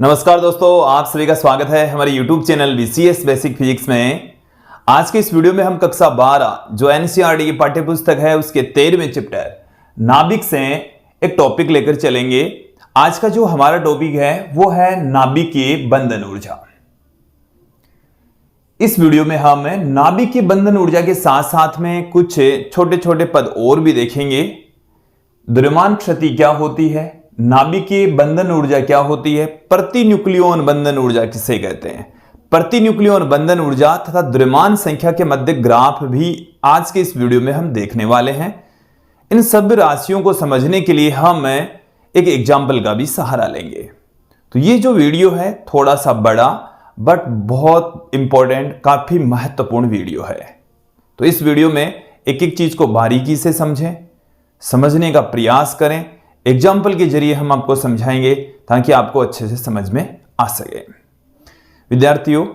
नमस्कार दोस्तों, आप सभी का स्वागत है हमारे YouTube channel BCS basic physics में। आज के इस वीडियो में हम कक्षा 12 जो NCERT की पाठ्य पुस्तक है उसके 13वें चैप्टर नाभिक से एक टॉपिक लेकर चलेंगे। आज का जो हमारा टॉपिक है वो है नाभिकीय बंधन ऊर्जा। इस वीडियो में हम नाभिकीय बंधन ऊर्जा के साथ साथ में कुछ छोटे छोटे पद और भी देखेंगे। द्रव्यमान क्षति क्या होती है, नाभिकीय बंधन ऊर्जा क्या होती है, प्रति न्यूक्लियन बंधन ऊर्जा किसे कहते हैं, प्रति न्यूक्लियन बंधन ऊर्जा तथा द्रव्यमान संख्या के मध्य ग्राफ भी आज के इस वीडियो में हम देखने वाले हैं। इन सब राशियों को समझने के लिए हम एक एग्जाम्पल का भी सहारा लेंगे। तो ये जो वीडियो है थोड़ा सा बड़ा बट बहुत इंपॉर्टेंट, काफी महत्वपूर्ण वीडियो है। तो इस वीडियो में एक एक चीज को बारीकी से समझें, समझने का प्रयास करें। एग्जाम्पल के जरिए हम आपको समझाएंगे ताकि आपको अच्छे से समझ में आ सके। विद्यार्थियों,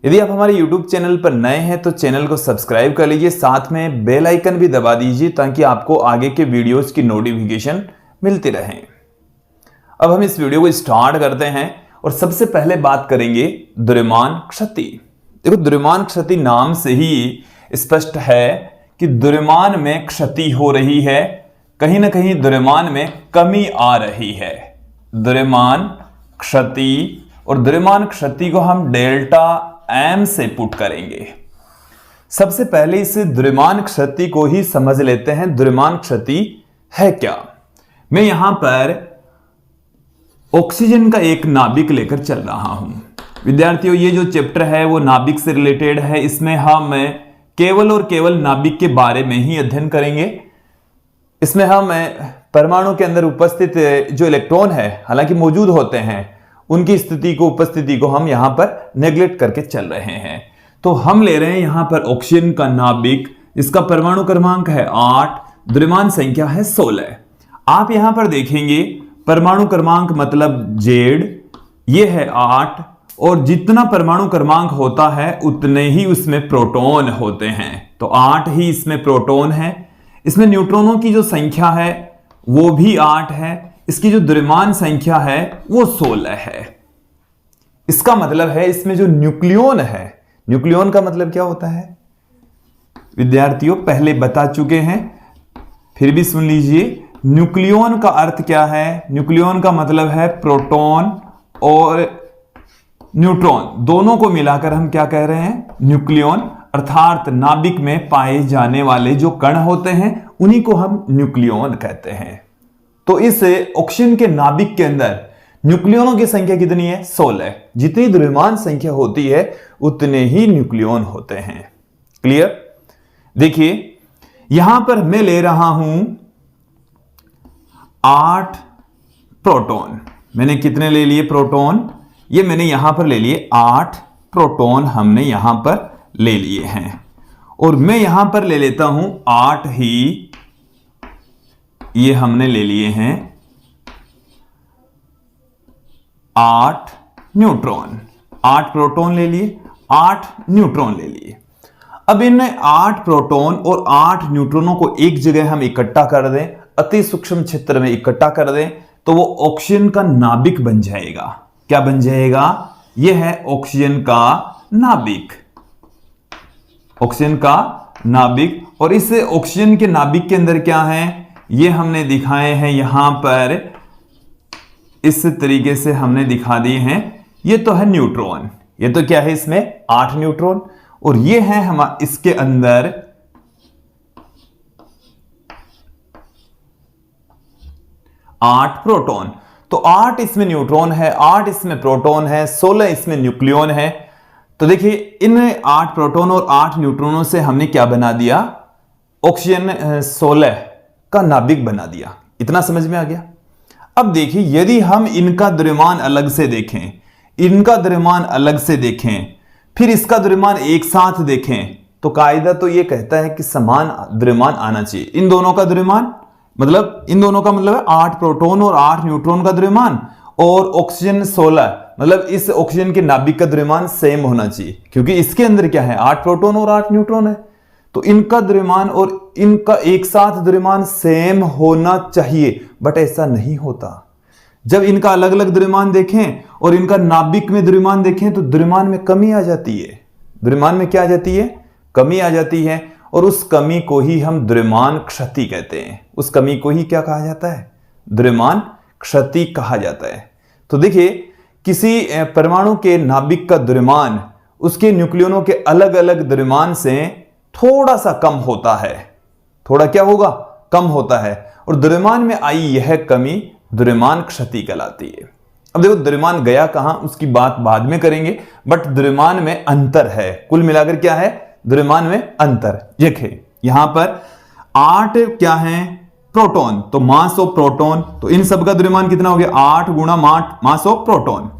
यदि आप हमारे YouTube चैनल पर नए हैं तो चैनल को सब्सक्राइब कर लीजिए, साथ में बेल आइकन भी दबा दीजिए ताकि आपको आगे के वीडियोस की नोटिफिकेशन मिलती रहे। अब हम इस वीडियो को स्टार्ट करते हैं और सबसे पहले बात करेंगे द्रव्यमान क्षति। देखो, द्रव्यमान क्षति नाम से ही स्पष्ट है कि द्रव्यमान में क्षति हो रही है, कहीं ना कहीं द्रव्यमान में कमी आ रही है। द्रव्यमान क्षति, और द्रव्यमान क्षति को हम डेल्टा एम से पुट करेंगे। सबसे पहले इस द्रव्यमान क्षति को ही समझ लेते हैं। द्रव्यमान क्षति है क्या? मैं यहां पर ऑक्सीजन का एक नाभिक लेकर चल रहा हूं। विद्यार्थियों, ये जो चैप्टर है वो नाभिक से रिलेटेड है। इसमें हम केवल और केवल नाभिक के बारे में ही अध्ययन करेंगे। इसमें हम परमाणु के अंदर उपस्थित जो इलेक्ट्रॉन है, हालांकि मौजूद होते हैं, उनकी स्थिति को, उपस्थिति को हम यहां पर नेग्लेक्ट करके चल रहे हैं। तो हम ले रहे हैं यहां पर ऑक्सीजन का नाभिक, इसका परमाणु क्रमांक है 8, द्रव्यमान संख्या है 16। आप यहां पर देखेंगे परमाणु क्रमांक मतलब Z, ये है 8, और जितना परमाणु क्रमांक होता है उतने ही उसमें प्रोटॉन होते हैं। तो 8 ही इसमें प्रोटॉन है। इसमें न्यूट्रॉनों की जो संख्या है वो भी 8 है। इसकी जो द्रव्यमान संख्या है वो 16 है। इसका मतलब है इसमें जो न्यूक्लियन है, न्यूक्लियन का मतलब क्या होता है विद्यार्थियों, पहले बता चुके हैं, फिर भी सुन लीजिए। न्यूक्लियन का अर्थ क्या है? न्यूक्लियन का मतलब है प्रोटॉन और न्यूट्रॉन दोनों को मिलाकर हम क्या कह रहे हैं? न्यूक्लियन। अर्थात नाभिक में पाए जाने वाले जो कण होते हैं उन्हीं को हम न्यूक्लियन कहते हैं। तो इस ऑक्सीजन के नाभिक के अंदर न्यूक्लियनों की संख्या कितनी है? 16। जितनी द्रव्यमान संख्या होती है उतने ही न्यूक्लियन होते हैं। क्लियर? देखिए, यहां पर मैं ले रहा हूं 8 प्रोटॉन। मैंने कितने ले लिए प्रोटॉन? ये मैंने यहां पर ले लिए 8 प्रोटॉन, हमने यहां पर ले लिए हैं। और मैं यहां पर ले लेता हूं 8 ही, ये हमने ले लिए हैं 8 न्यूट्रॉन। 8 प्रोटॉन ले लिए, 8 न्यूट्रॉन ले लिए। अब इन 8 प्रोटॉन और 8 न्यूट्रॉनों को एक जगह हम इकट्ठा कर दें, अति सूक्ष्म क्षेत्र में इकट्ठा कर दें, तो वो ऑक्सीजन का नाभिक बन जाएगा। क्या बन जाएगा? यह है ऑक्सीजन का नाभिक, ऑक्सीजन का नाभिक। और इस ऑक्सीजन के नाभिक के अंदर क्या है ये हमने दिखाए हैं यहां पर, इस तरीके से हमने दिखा दिए हैं। ये तो है न्यूट्रॉन, ये तो क्या है इसमें 8 न्यूट्रॉन, और ये है हम इसके अंदर 8 प्रोटॉन। तो 8 इसमें न्यूट्रॉन है, 8 इसमें प्रोटॉन है, 16 इसमें न्यूक्लियन है। तो देखिए, इन 8 प्रोटॉन और 8 न्यूट्रॉनों से हमने क्या बना दिया? ऑक्सीजन 16 का नाभिक बना दिया। इतना समझ में आ गया? अब देखिए, यदि हम इनका द्रव्यमान अलग से देखें, इनका द्रव्यमान अलग से देखें, फिर इसका द्रव्यमान एक साथ देखें, तो कायदा तो यह कहता है कि समान द्रव्यमान आना चाहिए। इन दोनों का द्रव्यमान मतलब, इन दोनों का मतलब है 8 प्रोटॉन और 8 न्यूट्रॉन का द्रव्यमान, और ऑक्सीजन 16, मतलब इस ऑक्सीजन के नाभिक का द्रव्यमान सेम होना चाहिए, क्योंकि इसके अंदर क्या है? 8 प्रोटॉन और 8 न्यूट्रॉन है। तो इनका द्रव्यमान और इनका एक साथ द्रव्यमान सेम होना चाहिए, बट ऐसा नहीं होता। जब इनका अलग अलग द्रव्यमान देखें और इनका नाभिक में द्रव्यमान देखें तो द्रव्यमान में कमी आ जाती है। द्रव्यमान में क्या आ जाती है? कमी आ जाती है, और उस कमी को ही हम द्रव्यमान क्षति कहते हैं। उस कमी को ही क्या कहा जाता है? द्रव्यमान क्षति कहा जाता है। तो देखिए, किसी परमाणु के नाभिक का द्रव्यमान उसके न्यूक्लियनों के अलग अलग द्रव्यमान से थोड़ा सा कम होता है। थोड़ा क्या होगा? कम होता है, और द्रव्यमान में आई यह कमी द्रव्यमान क्षति कहलाती है। अब देखो, द्रव्यमान गया कहां उसकी बात बाद में करेंगे, बट द्रव्यमान में अंतर है। कुल मिलाकर क्या है? द्रव्यमान में अंतर। देखिए यहां पर 8 क्या है? प्रोटॉन, तो मास ऑफ प्रोटॉन, तो इन सब का द्रव्यमान कितना हो गया? 8 गुणा मास ऑफ प्रोटॉन।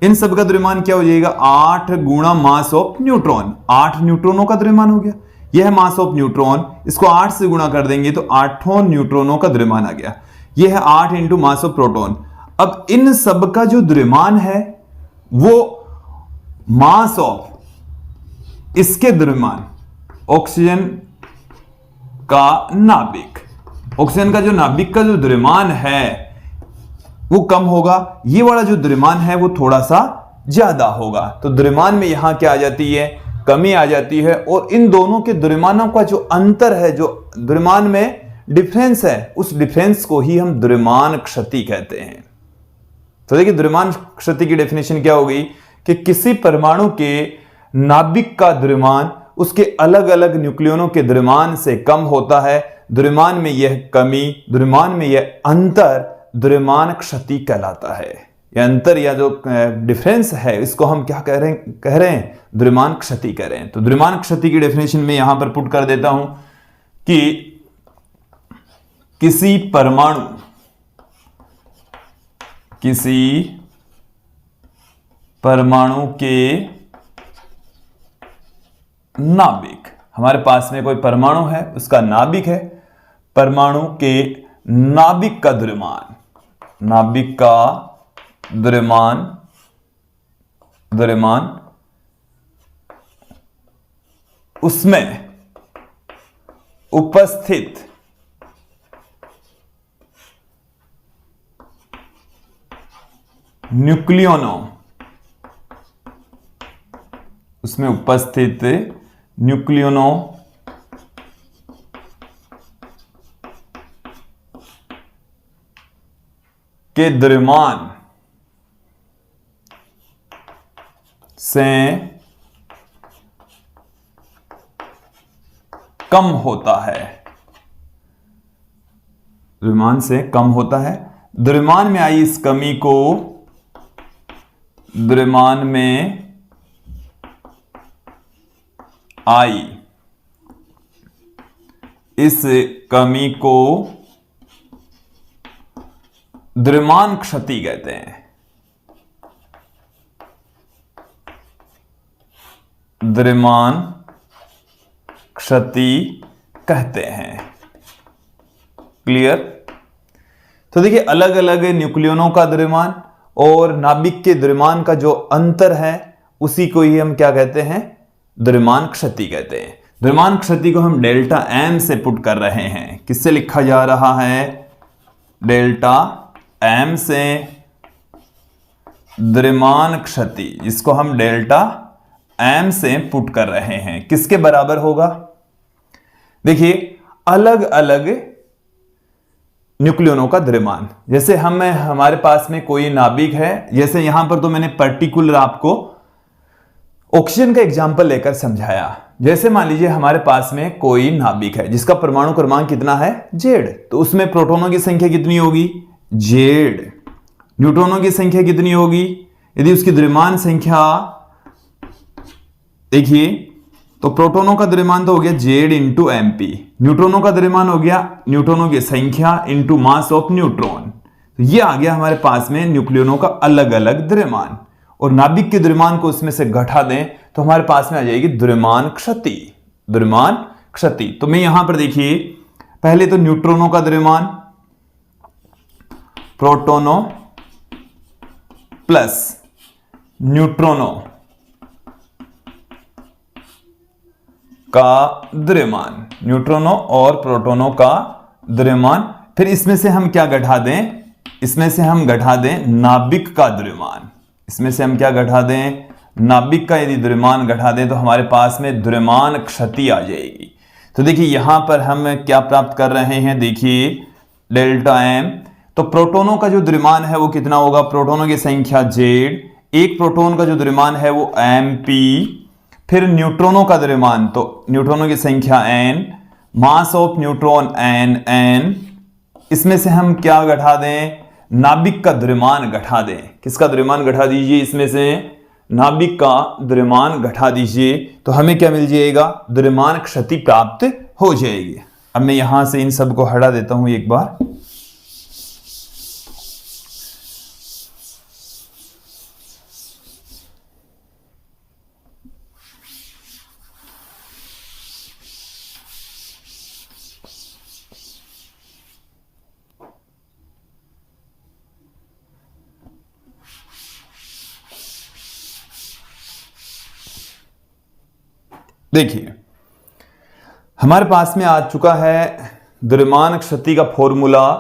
इन सब का द्रव्यमान क्या हो जाएगा? 8 गुणा मास ऑफ न्यूट्रॉन। 8 न्यूट्रॉनों का द्रव्यमान हो गया। यह मास ऑफ न्यूट्रॉन, इसको 8 से गुणा कर देंगे तो 8 न्यूट्रॉनों का द्रव्यमान आ गया। यह है 8 इंटू मास ऑफ प्रोटॉन। अब इन सब का जो द्रव्यमान है वो मास ऑफ इसके द्रव्यमान, ऑक्सीजन का नाभिक, ऑक्सीजन का जो नाभिक का जो द्रव्यमान है वो कम होगा, ये वाला जो द्रव्यमान है वो थोड़ा सा ज्यादा होगा। तो द्रव्यमान में यहां क्या आ जाती है? कमी आ जाती है, और इन दोनों के द्रव्यमानों का जो अंतर है, जो द्रव्यमान में डिफरेंस है, उस डिफरेंस को ही हम द्रव्यमान क्षति कहते हैं। तो देखिए, द्रव्यमान क्षति की डेफिनेशन क्या हो गई कि किसी परमाणु के नाभिक का द्रव्यमान उसके अलग अलग न्यूक्लियनों के द्रव्यमान से कम होता है। द्रव्यमान में यह कमी, द्रव्यमान में यह अंतर द्रव्यमान क्षति कहलाता है। यह अंतर या जो डिफरेंस है इसको हम क्या कह रहे हैं? द्रव्यमान क्षति कह रहे हैं। तो द्रव्यमान क्षति की डेफिनेशन में यहां पर पुट कर देता हूं कि किसी परमाणु के नाभिक, हमारे पास में कोई परमाणु है, उसका नाभिक है, परमाणु के नाभिक का द्रव्यमान, नाभिक का द्रव्यमान उसमें उपस्थित न्यूक्लियनों, उसमें उपस्थित न्यूक्लियनों के द्रव्यमान से कम होता है, द्रव्यमान से कम होता है। द्रव्यमान में आई इस कमी को, द्रव्यमान में आई इस कमी को द्रव्यमान क्षति कहते हैं। द्रव्यमान क्षति कहते हैं। क्लियर? तो देखिए, अलग अलग न्यूक्लियनों का द्रव्यमान और नाभिक के द्रव्यमान का जो अंतर है उसी को ही हम क्या कहते हैं? द्रव्यमान क्षति कहते हैं। द्रव्यमान क्षति को हम डेल्टा एम से पुट कर रहे हैं। किससे लिखा जा रहा है? डेल्टा एम से द्रव्यमान क्षति, जिसको हम डेल्टा एम से पुट कर रहे हैं, किसके बराबर होगा? देखिए, अलग अलग न्यूक्लियनों का द्रव्यमान, जैसे हमारे पास में कोई नाभिक है, जैसे यहां पर तो मैंने पर्टिकुलर आपको ऑक्सीजन का एग्जाम्पल लेकर समझाया। जैसे मान लीजिए हमारे पास में कोई नाभिक है जिसका परमाणु क्रमांक कितना है? Z, तो उसमें प्रोटॉनों की संख्या कितनी होगी? Z। न्यूट्रॉनों की संख्या कितनी होगी? यदि उसकी द्रव्यमान संख्या देखिए, तो प्रोटॉनों का द्रव्यमान तो हो गया Z इंटू MP, न्यूट्रॉनों का द्रव्यमान हो गया न्यूट्रॉनों की संख्या इंटू मास ऑफ न्यूट्रॉन। तो ये आ गया हमारे पास में न्यूक्लियनों का अलग अलग द्रव्यमान, और नाभिक के द्रव्यमान को उसमें से घटा दें तो हमारे पास में आ जाएगी द्रव्यमान क्षति। द्रव्यमान क्षति, तो मैं यहां पर देखिए, पहले तो न्यूट्रॉनों का द्रव्यमान, प्रोटॉनों प्लस न्यूट्रॉनों का द्रव्यमान, न्यूट्रॉनों और प्रोटॉनों का द्रव्यमान, फिर इसमें से हम क्या घटा दें? इसमें से हम घटा दें नाभिक का द्रव्यमान, इसमें से हम क्या घटा दें, नाभिक का यदि द्रव्यमान घटा दें तो हमारे पास में द्रव्यमान क्षति आ जाएगी। तो देखिए यहां पर हम क्या प्राप्त कर रहे हैं, देखिए डेल्टा एम, तो प्रोटोनों का जो द्रव्यमान है वो कितना होगा, प्रोटोनों की संख्या जेड, एक प्रोटोन का जो द्रव्यमान है वो एम पी, फिर न्यूट्रॉनों का द्रव्यमान, तो न्यूट्रॉनों की संख्या N, mass of neutron N N, इसमें से हम क्या घटा दें, नाभिक का द्रव्यमान घटा दें। किसका द्रव्यमान घटा दीजिए, इसमें से नाभिक का द्रव्यमान घटा दीजिए, तो हमें क्या मिल जाएगा, द्रव्यमान क्षति प्राप्त हो जाएगी। अब मैं यहां से इन सब को हटा देता हूं एक बार। देखिए हमारे पास में आ चुका है द्रव्यमान क्षति का फॉर्मूला।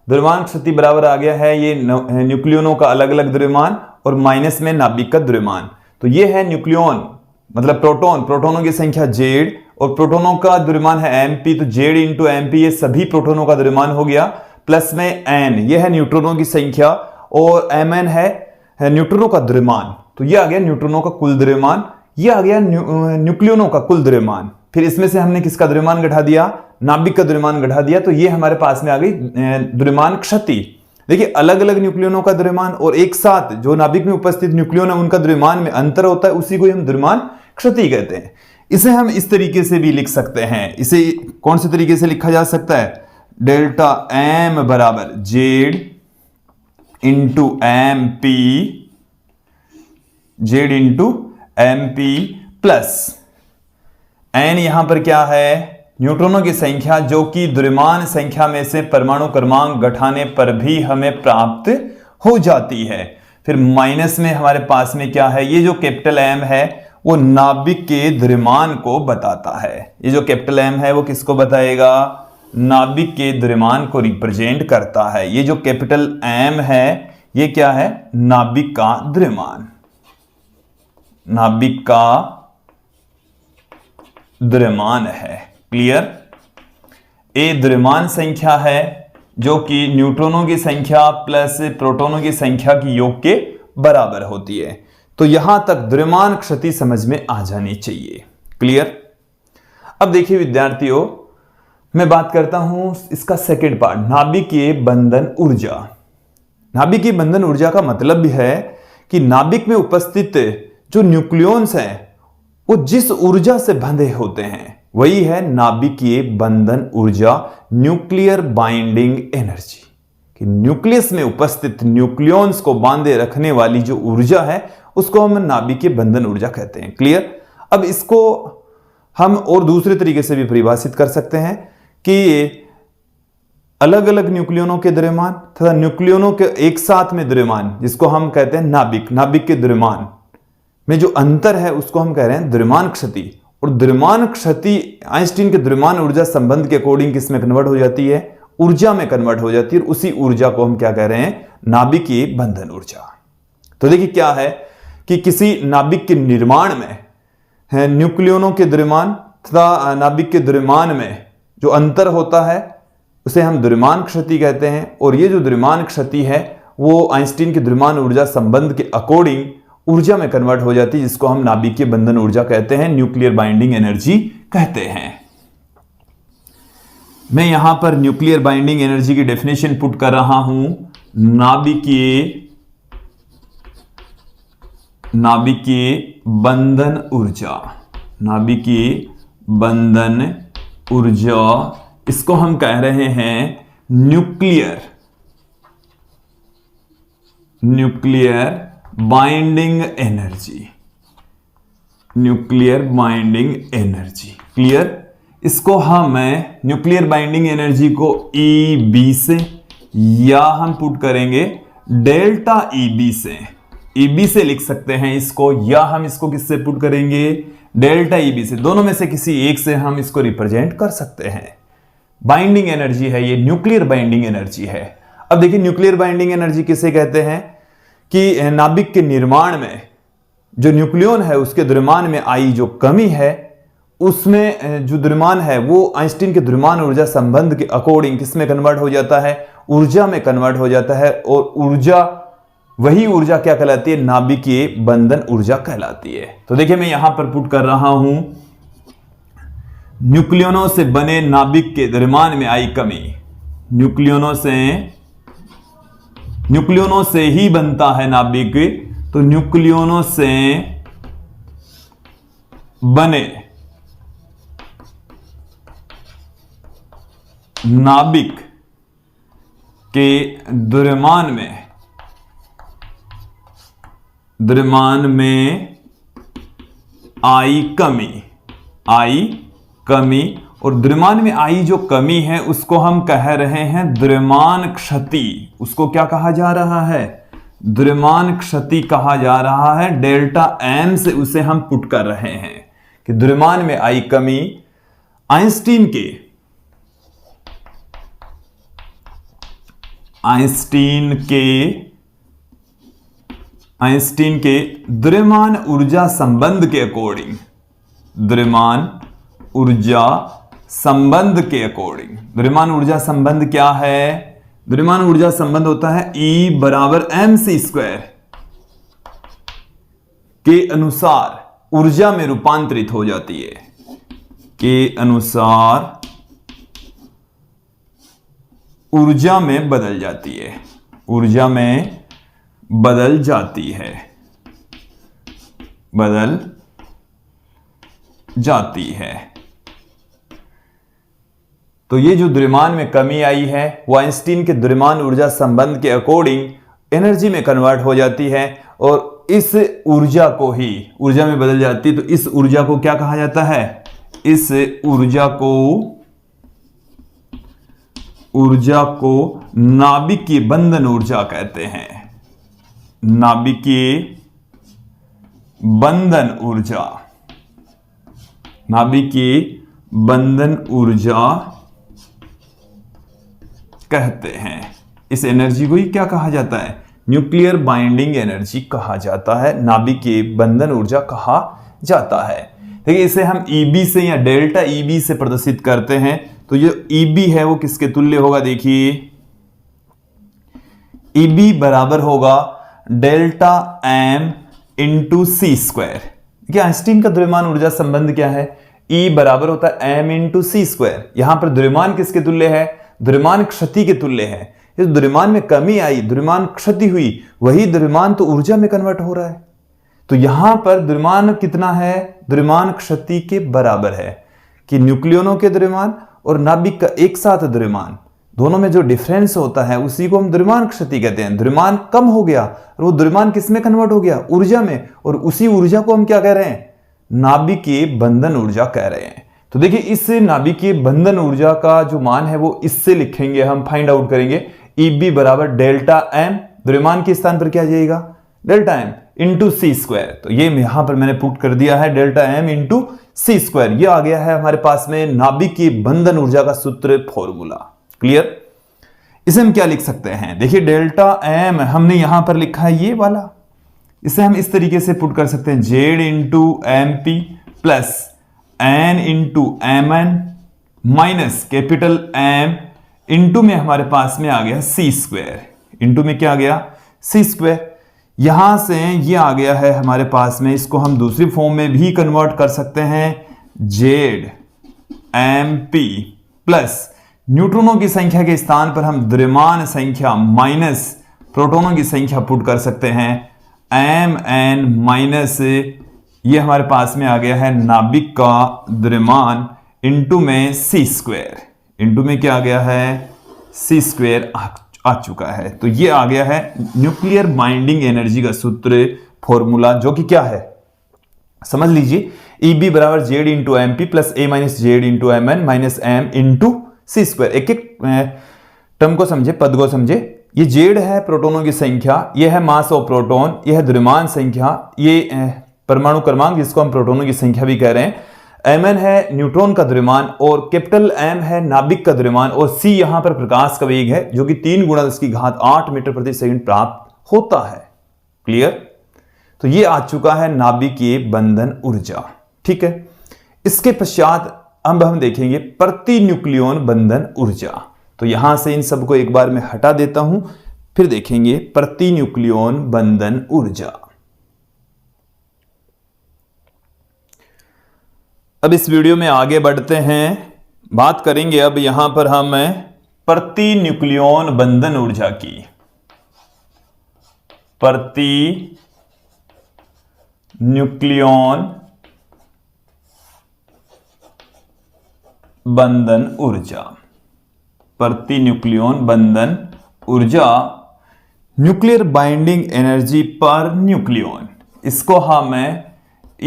द्रव्यमान क्षति बराबर आ गया है ये न्यूक्लियनों का अलग अलग द्रव्यमान और माइनस में नाभिक का द्रव्यमान। तो ये है न्यूक्लियन मतलब प्रोटॉन, प्रोटोनों की संख्या जेड और प्रोटोनों का द्रव्यमान है एमपी, तो जेड इंटू एमपी ये सभी प्रोटोनों का द्रव्यमान हो गया, प्लस में एन ये है न्यूट्रॉनों की संख्या और एम एन है न्यूट्रॉनों का द्रव्यमान। तो ये आ गया न्यूट्रॉनों का कुल द्रव्यमान, ये आ गया न्यूक्लियनों का कुल द्रव्यमान। फिर इसमें से हमने किसका द्रव्यमान घटा दिया, नाभिक का द्रव्यमान घटा दिया, तो ये हमारे पास में आ गई द्रव्यमान क्षति। देखिए अलग अलग न्यूक्लियनों का द्रव्यमान और एक साथ जो नाभिक में उपस्थित न्यूक्लियन है उनका द्रव्यमान में अंतर होता है, उसी को हम द्रव्यमान क्षति कहते हैं। इसे हम इस तरीके से भी लिख सकते हैं, इसे कौन से तरीके से लिखा जा सकता है, डेल्टा एम बराबर Z into M P, Z into M P plus N यहां पर क्या है, न्यूट्रॉनों की संख्या जो कि द्रव्यमान संख्या में से परमाणु क्रमांक घटाने पर भी हमें प्राप्त हो जाती है। फिर माइनस में हमारे पास में क्या है, ये जो कैपिटल एम है वो नाभिक के द्रव्यमान को बताता है। ये जो कैपिटल एम है वो किसको बताएगा, नाभिक के द्रव्यमान को रिप्रेजेंट करता है। ये जो कैपिटल एम है ये क्या है, नाभिक का द्रव्यमान, नाभिक का द्रव्यमान है। क्लियर। ए द्रव्यमान संख्या है जो कि न्यूट्रॉनों की संख्या प्लस प्रोटॉनों की संख्या की योग के बराबर होती है। तो यहां तक द्रव्यमान क्षति समझ में आ जानी चाहिए। क्लियर। अब देखिए विद्यार्थियों, मैं बात करता हूं इसका सेकंड पार्ट, नाभिकीय बंधन ऊर्जा। नाभिकीय बंधन ऊर्जा का मतलब भी है कि नाभिक में उपस्थित जो न्यूक्लियॉन्स हैं वो जिस ऊर्जा से बंधे होते हैं वही है नाभिकीय बंधन ऊर्जा, न्यूक्लियर बाइंडिंग एनर्जी। कि न्यूक्लियस में उपस्थित न्यूक्लियॉन्स को बांधे रखने वाली जो ऊर्जा है उसको हम नाभिकीय बंधन ऊर्जा कहते हैं। क्लियर। अब इसको हम और दूसरे तरीके से भी परिभाषित कर सकते हैं कि अलग अलग न्यूक्लियनों के द्रव्यमान तथा न्यूक्लियनों के एक साथ में द्रव्यमान, जिसको हम कहते हैं नाभिक, नाभिक के द्रव्यमान में जो अंतर है उसको हम कह रहे हैं द्रव्यमान क्षति। और द्रव्यमान क्षति आइंस्टीन के द्रव्यमान ऊर्जा संबंध के अकॉर्डिंग किस में कन्वर्ट हो जाती है, ऊर्जा में कन्वर्ट हो जाती है। और उसी ऊर्जा को हम क्या कह रहे हैं, नाभिकीय बंधन ऊर्जा। तो देखिए क्या है कि किसी नाभिक के निर्माण में है न्यूक्लियनों के द्रव्यमान तथा नाभिक के द्रव्यमान में जो अंतर होता है उसे हम द्रव्यमान क्षति कहते हैं। और ये जो द्रव्यमान क्षति है वो आइंस्टीन के द्रव्यमान ऊर्जा संबंध के अकॉर्डिंग ऊर्जा में कन्वर्ट हो जाती है, जिसको हम नाभिकीय बंधन ऊर्जा कहते हैं, न्यूक्लियर बाइंडिंग एनर्जी कहते हैं। मैं यहां पर न्यूक्लियर बाइंडिंग एनर्जी की डेफिनेशन पुट कर रहा हूं, नाभिकीय बंधन ऊर्जा, नाभिकीय बंधन ऊर्जा, इसको हम कह रहे हैं nuclear binding energy, nuclear binding energy. Clear. इसको हम न्यूक्लियर बाइंडिंग एनर्जी को EB से या हम पुट करेंगे डेल्टा EB से, EB से लिख सकते हैं इसको, या हम इसको किससे पुट करेंगे, डेल्टा EB से। दोनों में से किसी एक से हम इसको रिप्रेजेंट कर सकते हैं। बाइंडिंग एनर्जी है ये, न्यूक्लियर बाइंडिंग एनर्जी है। अब देखिए न्यूक्लियर बाइंडिंग एनर्जी किसे कहते हैं कि नाभिक के निर्माण में जो न्यूक्लियन है उसके द्रव्यमान में आई जो कमी है, उसमें जो द्रव्यमान है वो आइंस्टीन के द्रव्यमान ऊर्जा संबंध के अकॉर्डिंग किसमें कन्वर्ट हो जाता है, ऊर्जा में कन्वर्ट हो जाता है। और ऊर्जा, वही ऊर्जा क्या कहलाती है, नाभिकीय बंधन ऊर्जा कहलाती है। तो देखिए मैं यहां पर पुट कर रहा हूं, न्यूक्लियनों से बने नाभिक के द्रव्यमान में आई कमी, न्यूक्लियनों से ही बनता है नाभिक, तो न्यूक्लियनों से बने नाभिक के द्रव्यमान में आई कमी, और द्रव्यमान में आई जो कमी है उसको हम कह रहे हैं द्रव्यमान क्षति। उसको क्या कहा जा रहा है, द्रव्यमान क्षति कहा जा रहा है। डेल्टा एम से उसे हम पुट कर रहे हैं कि द्रव्यमान में आई कमी आइंस्टीन के द्रव्यमान ऊर्जा संबंध के अकॉर्डिंग, द्रव्यमान ऊर्जा संबंध क्या है, द्रव्यमान ऊर्जा संबंध होता है E बराबर mc² के अनुसार ऊर्जा में रूपांतरित हो जाती है, के अनुसार ऊर्जा में बदल जाती है, तो ये जो द्रव्यमान में कमी आई है वो आइंस्टीन के द्रव्यमान ऊर्जा संबंध के अकॉर्डिंग एनर्जी में कन्वर्ट हो जाती है, और इस ऊर्जा को ही ऊर्जा में बदल जाती है। तो इस ऊर्जा को क्या कहा जाता है, इस ऊर्जा को नाभिकीय बंधन ऊर्जा कहते हैं, नाभिकीय बंधन ऊर्जा कहते हैं। इस एनर्जी को ही क्या कहा जाता है, न्यूक्लियर बाइंडिंग एनर्जी कहा जाता है, नाभिकीय बंधन ऊर्जा कहा जाता है। देखिए इसे हम EB से या डेल्टा EB से प्रदर्शित करते हैं, तो जो EB है वो किसके तुल्य होगा, देखिए EB बराबर होगा डेल्टा M इंटू c²। देखिए आइंस्टीन का द्रव्यमान ऊर्जा संबंध क्या है, E बराबर होता है M इंटू c²। यहां पर द्रव्यमान किसके तुल्य है, द्रव्यमान क्षति के तुल्य है। इस द्रव्यमान में कमी आई, द्रव्यमान क्षति हुई, वही द्रव्यमान तो ऊर्जा में कन्वर्ट हो रहा है। तो यहां पर द्रव्यमान कितना है, द्रव्यमान क्षति के बराबर है कि न्यूक्लियनों के द्रव्यमान और नाभिक का एक साथ द्रव्यमान, दोनों में जो डिफरेंस होता है उसी को हम द्रव्यमान क्षति कहते हैं। द्रव्यमान कम हो गया और वो द्रव्यमान किस में कन्वर्ट हो गया, ऊर्जा में, और उसी ऊर्जा को हम क्या कह रहे हैं, नाभिकीय बंधन ऊर्जा कह रहे हैं। तो देखिए इस नाभिकीय बंधन ऊर्जा का जो मान है वो इससे लिखेंगे, हम फाइंड आउट करेंगे EB बराबर डेल्टा M, द्रव्यमान के स्थान पर क्या जाएगा, डेल्टा M इंटू c²। तो ये यहां पर मैंने पुट कर दिया है डेल्टा M इंटू c²। ये आ गया है हमारे पास में नाभिकीय बंधन ऊर्जा का सूत्र, फॉर्मूला। क्लियर। इसे हम क्या लिख सकते हैं, देखिए डेल्टा M हमने यहां पर लिखा है ये वाला, इसे हम इस तरीके से पुट कर सकते हैं, Z into MP plus N into Mn minus capital M into में हमारे पास में आ गया c², इंटू में क्या आ गया c²। यहां से ये आ गया है हमारे पास में, इसको हम दूसरी फॉर्म में भी कन्वर्ट कर सकते हैं, ZMP प्लस न्यूट्रॉनों की संख्या के स्थान पर हम द्रव्यमान संख्या माइनस प्रोटॉनों की संख्या पुट कर सकते हैं, Mn माइनस ये हमारे पास में आ गया है नाभिक का द्रव्यमान इंटू में c², इंटू में क्या आ गया है c² आ चुका है। तो ये आ गया है न्यूक्लियर बाइंडिंग एनर्जी का सूत्र, फॉर्मूला, जो कि क्या है समझ लीजिए, EB बराबर Z into MP plus A minus Z into Mn minus M into c²। एक एक टर्म को समझे, पद को समझे। ये Z है प्रोटॉनों की संख्या, ये है मास ऑफ प्रोटॉन, ये है द्रव्यमान संख्या, ये परमाणु क्रमांक जिसको हम प्रोटॉनों की संख्या भी कह रहे हैं, Mn है न्यूट्रॉन का द्रव्यमान और कैपिटल M है नाभिक का द्रव्यमान और C यहां पर प्रकाश का वेग है जो कि 3 गुणा 10⁸ मीटर प्रति सेकंड प्राप्त होता है। क्लियर? तो ये आ चुका है नाभिकीय बंधन ऊर्जा। ठीक है, इसके पश्चात अब हम देखेंगे प्रति न्यूक्लियन बंधन ऊर्जा। तो यहां से इन सबको एक बार मैं हटा देता हूं, फिर देखेंगे प्रति न्यूक्लियन बंधन ऊर्जा। अब इस वीडियो में आगे बढ़ते हैं, बात करेंगे अब यहां पर हम प्रति न्यूक्लियन बंधन ऊर्जा की। प्रति न्यूक्लियन बंधन ऊर्जा। प्रति न्यूक्लियन बंधन ऊर्जा, nuclear binding energy per nucleon, इसको हम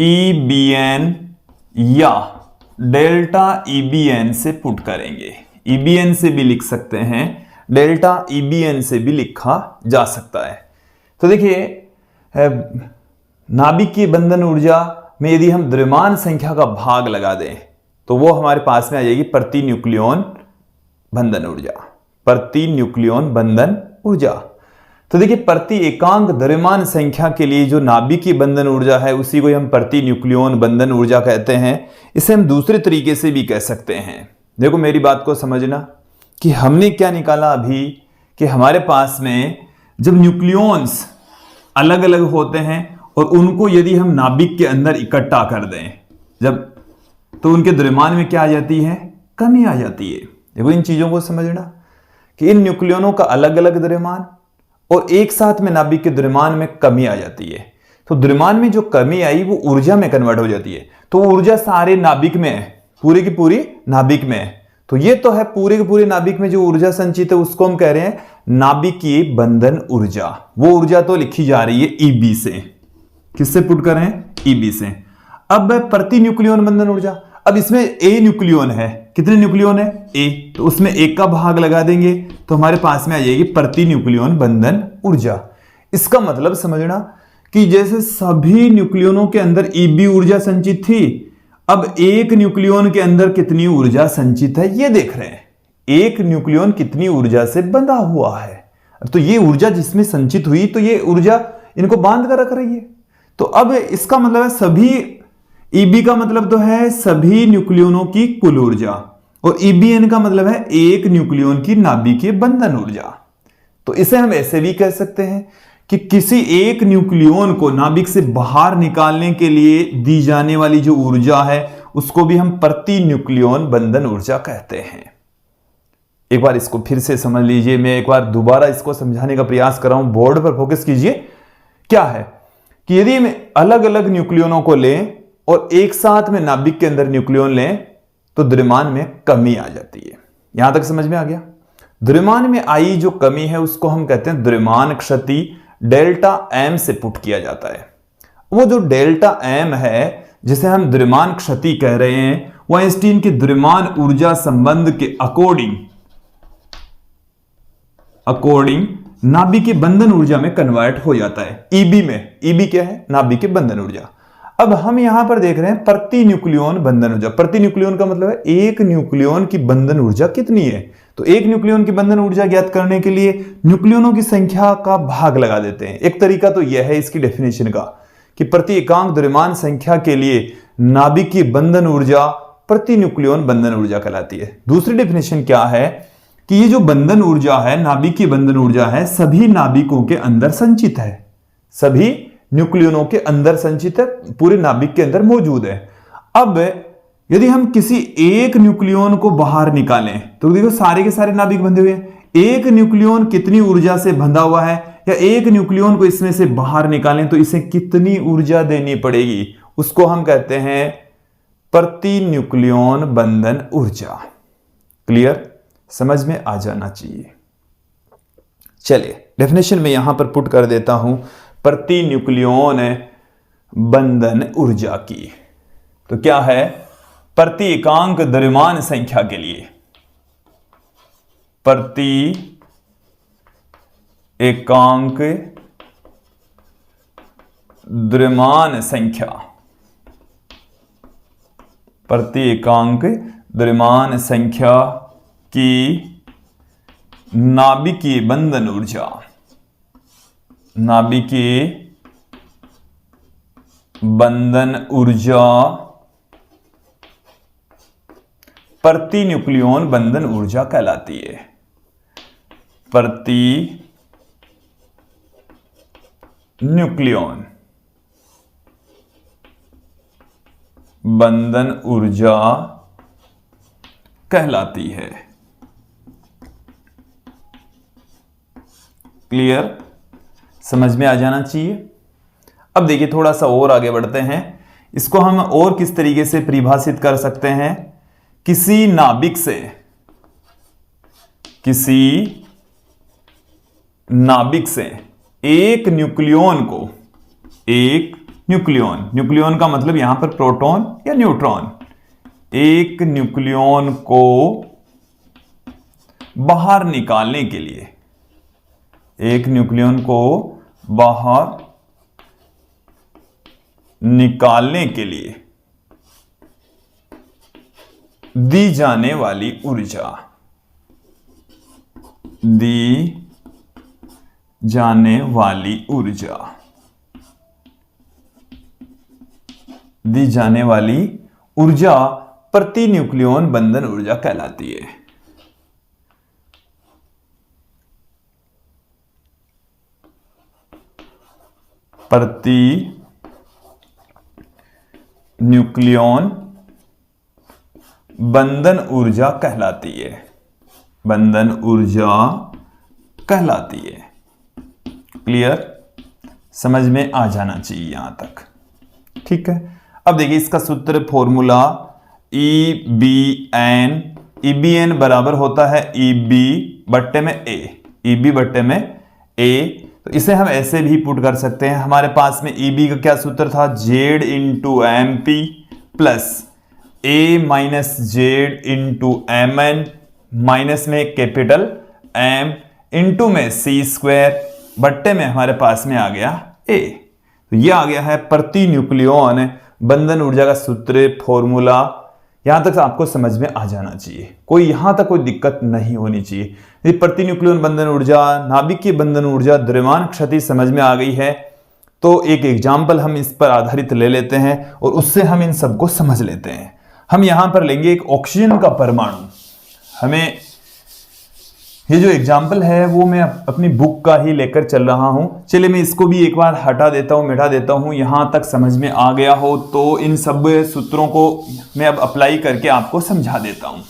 EBN या डेल्टा EBN से पुट करेंगे। EBN से भी लिख सकते हैं, डेल्टा EBN से भी लिखा जा सकता है। तो देखिए नाभिक की बंधन ऊर्जा में यदि हम द्रव्यमान संख्या का भाग लगा दें तो वो हमारे पास में आ जाएगी प्रति न्यूक्लियन बंधन ऊर्जा। प्रति न्यूक्लियन बंधन ऊर्जा, तो देखिए प्रति एकांक द्रव्यमान संख्या के लिए जो नाभिकीय बंधन ऊर्जा है उसी को हम प्रति न्यूक्लियन बंधन ऊर्जा कहते हैं। इसे हम दूसरे तरीके से भी कह सकते हैं। देखो मेरी बात को समझना कि हमने क्या निकाला अभी कि हमारे पास में जब न्यूक्लियॉन्स अलग अलग होते हैं और उनको यदि हम नाभिक के अंदर इकट्ठा कर दें जब, तो उनके द्रव्यमान में क्या आ जाती है? कमी आ जाती है। देखो इन चीजों को समझना कि इन न्यूक्लियनों का अलग अलग द्रव्यमान और एक साथ में नाभिक के द्रव्यमान में कमी आ जाती है। तो द्रव्यमान में जो कमी आई वो ऊर्जा में कन्वर्ट हो जाती है। तो ऊर्जा सारे नाभिक में है, पूरी की पूरी नाभिक में है। तो ये तो है पूरे के पूरे नाभिक में जो ऊर्जा संचित है उसको हम कह रहे हैं नाभिकीय बंधन ऊर्जा। वो ऊर्जा तो लिखी जा रही है EB से। किससे पुट करें? EB से। अब प्रति न्यूक्लियन बंधन ऊर्जा, अब इसमें A न्यूक्लियन है, कितने न्यूक्लियन है? A, तो उसमें एक का भाग लगा देंगे तो हमारे पास में आ जाएगी प्रति न्यूक्लियन बंधन ऊर्जा। इसका मतलब समझना कि जैसे सभी न्यूक्लियनों के अंदर EB ऊर्जा संचित थी, अब एक न्यूक्लियन के अंदर कितनी ऊर्जा संचित है ये देख रहे हैं। एक न्यूक्लियन कितनी ऊर्जा से बंधा हुआ है, तो ये ऊर्जा जिसमें संचित हुई तो ये ऊर्जा इनको बांध कर रख रही है। तो अब इसका मतलब है सभी EB का मतलब तो है सभी न्यूक्लियनों की कुल ऊर्जा और EBN का मतलब है एक न्यूक्लियन की नाभिकीय बंधन ऊर्जा। तो इसे हम ऐसे भी कह सकते हैं कि किसी एक न्यूक्लियन को नाभिक से बाहर निकालने के लिए दी जाने वाली जो ऊर्जा है उसको भी हम प्रति न्यूक्लियन बंधन ऊर्जा कहते हैं। एक बार इसको फिर से समझ लीजिए, मैं एक बार दोबारा इसको समझाने का प्रयास कर रहा हूं, बोर्ड पर फोकस कीजिए। क्या है कि यदि हम अलग अलग न्यूक्लियनों को लें और एक साथ में नाभिक के अंदर न्यूक्लियन लें तो द्रव्यमान में कमी आ जाती है। यहां तक समझ में आ गया? द्रव्यमान में आई जो कमी है उसको हम कहते हैं द्रव्यमान क्षति, डेल्टा M से पुट किया जाता है। वो जो डेल्टा M है जिसे हम द्रव्यमान क्षति कह रहे हैं वो आइंस्टीन के द्रव्यमान ऊर्जा संबंध के अकॉर्डिंग नाभिकीय बंधन ऊर्जा में कन्वर्ट हो जाता है। EB में, EB क्या है? नाभिकीय बंधन ऊर्जा। अब हम यहां पर देख रहे हैं प्रति न्यूक्लियन बंधन ऊर्जा। प्रति न्यूक्लियन का मतलब है एक न्यूक्लियन की बंधन ऊर्जा कितनी है। तो एक न्यूक्लियन की बंधन ऊर्जा ज्ञात करने के लिए न्यूक्लियनों की संख्या का भाग लगा देते हैं। एक तरीका तो यह है इसकी डेफिनेशन का कि प्रति एकांक द्रव्यमान संख्या के लिए नाभिक की बंधन ऊर्जा प्रति न्यूक्लियन बंधन ऊर्जा कहलाती है। दूसरी डेफिनेशन क्या है कि ये जो बंधन ऊर्जा है, नाभिक की बंधन ऊर्जा है, सभी नाभिकों के अंदर संचित है, सभी न्यूक्लियनों के अंदर संचित है, पूरे नाभिक के अंदर मौजूद है। अब यदि हम किसी एक न्यूक्लियन को बाहर निकालें तो देखो सारे के सारे नाभिक बंधे हुए हैं। एक न्यूक्लियन कितनी ऊर्जा से बंधा हुआ है, या एक न्यूक्लियन को इसमें से बाहर निकालें तो इसे कितनी ऊर्जा देनी पड़ेगी, उसको हम कहते हैं प्रति न्यूक्लियन बंधन ऊर्जा। क्लियर? समझ में आ जाना चाहिए। चलिए डेफिनेशन में यहां पर पुट कर देता हूं प्रति न्यूक्लियन बंधन ऊर्जा की। तो क्या है? प्रति एकांक द्रव्यमान संख्या के लिए प्रति एकांक द्रव्यमान संख्या प्रति एकांक द्रव्यमान संख्या की नाभिकीय बंधन ऊर्जा, नाभिकीय बंधन ऊर्जा प्रति न्यूक्लियॉन बंधन ऊर्जा कहलाती है। प्रति न्यूक्लियॉन बंधन ऊर्जा कहलाती है। क्लियर, समझ में आ जाना चाहिए। अब देखिए थोड़ा सा और आगे बढ़ते हैं। इसको हम और किस तरीके से परिभाषित कर सकते हैं। किसी नाभिक से, किसी नाभिक से एक न्यूक्लियॉन को, एक न्यूक्लियॉन, न्यूक्लियॉन का मतलब यहां पर प्रोटॉन या न्यूट्रॉन, एक न्यूक्लियॉन को बाहर निकालने के लिए, एक न्यूक्लियॉन को बाहर निकालने के लिए दी जाने वाली ऊर्जा, दी जाने वाली ऊर्जा, दी जाने वाली ऊर्जा प्रति न्यूक्लियॉन बंधन ऊर्जा कहलाती है। प्रति न्यूक्लियॉन बंधन ऊर्जा कहलाती है, बंधन ऊर्जा कहलाती है। क्लियर, समझ में आ जाना चाहिए यहां तक। ठीक है, अब देखिए इसका सूत्र फॉर्मूला EBN, EBN बराबर होता है EB बट्टे में A, EB बट्टे में A। तो इसे हम ऐसे भी पुट कर सकते हैं। हमारे पास में EB का क्या सूत्र था, Z into MP plus A minus Z into MN, minus में कैपिटल M इंटू में C स्क्वायर बट्टे में हमारे पास में आ गया A। तो ये आ गया है प्रति न्यूक्लियॉन बंधन ऊर्जा का सूत्र फॉर्मूला। यहां तक आपको समझ में आ जाना चाहिए, कोई यहां तक कोई दिक्कत नहीं होनी चाहिए। यदि प्रति न्यूक्लियॉन बंधन ऊर्जा, नाभिकीय बंधन ऊर्जा, द्रव्यमान क्षति समझ में आ गई है तो एक एग्जाम्पल हम इस पर आधारित ले लेते हैं और उससे हम इन सबको समझ लेते हैं। हम यहां पर लेंगे एक ऑक्सीजन का परमाणु। हमें ये जो एग्जाम्पल है वो मैं अपनी बुक का ही लेकर चल रहा हूं। चलिए मैं इसको भी एक बार हटा देता हूं, मिटा देता हूं। यहां तक समझ में आ गया हो तो इन सब सूत्रों को मैं अब अप्लाई करके आपको समझा देता हूं।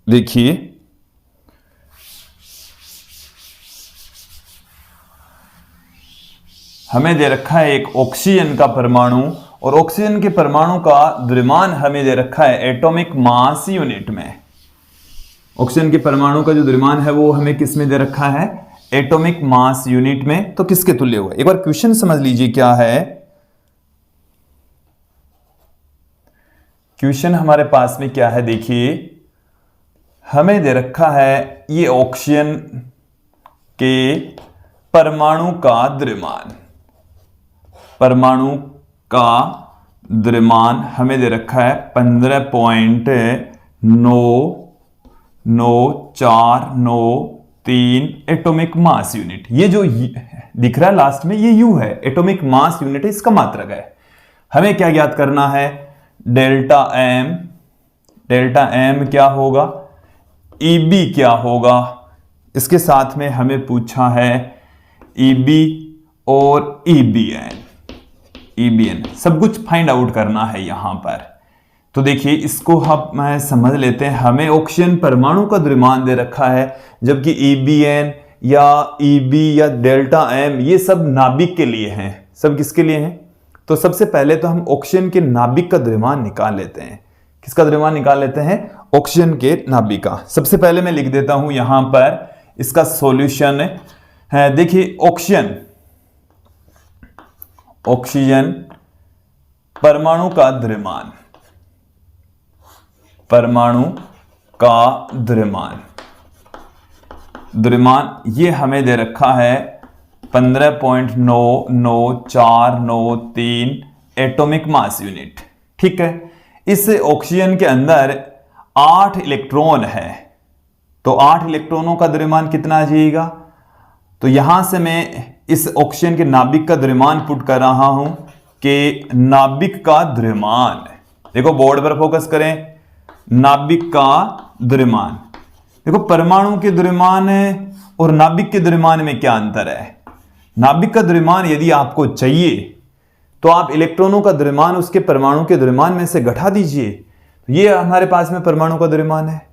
देखिए हमें दे रखा है एक ऑक्सीजन का परमाणु और ऑक्सीजन के परमाणु का द्रव्यमान हमें दे रखा है एटॉमिक मास यूनिट में। ऑक्सीजन के परमाणु का जो द्रव्यमान है वो हमें किस में दे रखा है, एटॉमिक मास यूनिट में। तो किसके तुल्य हुआ, एक बार क्वेश्चन समझ लीजिए क्या है। क्वेश्चन हमारे पास में क्या है, देखिए हमें दे रखा है ये ऑक्सीजन के परमाणु का द्रव्यमान, परमाणु का द्रव्यमान हमें दे रखा है 15.994993 एटॉमिक मास यूनिट। ये जो दिख रहा है लास्ट में ये यू है, एटॉमिक मास यूनिट है, इसका मात्रक है। हमें क्या ज्ञात करना है, डेल्टा एम, डेल्टा एम क्या होगा, EB क्या होगा। इसके साथ में हमें पूछा है EB और EBN, EBN सब कुछ फाइंड आउट करना है यहां पर। तो देखिए इसको हम समझ लेते हैं। हमें ऑक्सीजन परमाणु का द्रव्यमान दे रखा है, जबकि EBN या EB या डेल्टा M ये सब नाभिक के लिए हैं। सब किसके लिए हैं, तो सबसे पहले तो हम ऑक्सीजन के नाभिक का द्रव्यमान निकाल लेते हैं। किसका द्रव्यमान निकाल लेते हैं, ऑक्सीजन के नाभिक का। सबसे पहले मैं लिख देता हूं यहां पर इसका सॉल्यूशन है। देखिए ऑक्सीजन, ऑक्सीजन परमाणु का द्रव्यमान, परमाणु का द्रव्यमान, द्रव्यमान ये हमें दे रखा है 15.99493 एटॉमिक मास यूनिट। ठीक है, इस ऑक्सीजन के अंदर 8 इलेक्ट्रॉन है, तो 8 इलेक्ट्रॉनों का द्रव्यमान कितना आ जाएगा? तो यहां से मैं इस ऑक्सीजन के नाभिक का द्रव्यमान पुट कर रहा हूं कि नाभिक का द्रव्यमान, देखो बोर्ड पर फोकस करें, नाभिक का द्रव्यमान। देखो परमाणु के द्रव्यमान और नाभिक के द्रव्यमान में क्या अंतर है? नाभिक का द्रव्यमान यदि आपको चाहिए तो आप इलेक्ट्रॉनों का द्रव्यमान उसके परमाणु के द्रव्यमान में से घटा दीजिए। तो ये हमारे पास में परमाणु का द्रव्यमान है,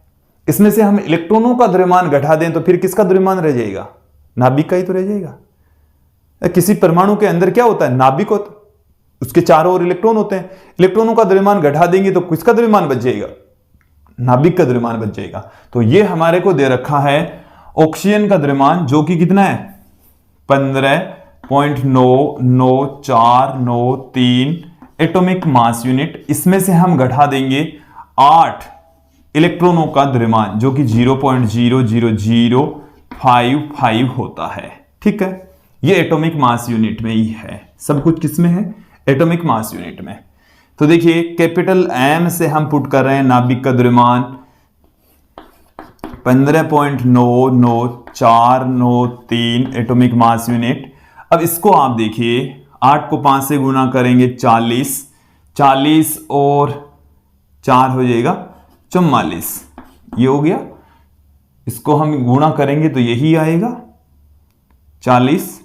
इसमें से हम इलेक्ट्रॉनों का द्रव्यमान घटा दें तो फिर किसका द्रव्यमान रह जाएगा? नाभिक का ही तो रह जाएगा। किसी परमाणु के अंदर क्या होता है? नाभिक होता है, उसके चारों ओर इलेक्ट्रॉन होते हैं। इलेक्ट्रॉनों का द्रव्यमान घटा देंगे तो किसका द्रव्यमान बच जाएगा? नाभिक का द्रव्यमान बच जाएगा। तो ये हमारे को दे रखा है ऑक्सीजन का द्रव्यमान, जो कि कितना है? 15.99493 एटॉमिक मास यूनिट। इसमें से हम घटा देंगे 8 इलेक्ट्रॉनों का द्रव्यमान, जो कि 0.00055 होता है। ठीक है, ये एटॉमिक मास यूनिट में ही है, सब कुछ किसमें है? एटॉमिक मास यूनिट में। तो देखिए कैपिटल एम से हम पुट कर रहे हैं नाभिक का द्रव्यमान 15.99493 एटॉमिक मास यूनिट। अब इसको आप देखिए, 8 को 5 से गुना करेंगे 40, 40 और 4 हो जाएगा 44, ये हो गया। इसको हम गुणा करेंगे तो यही आएगा 40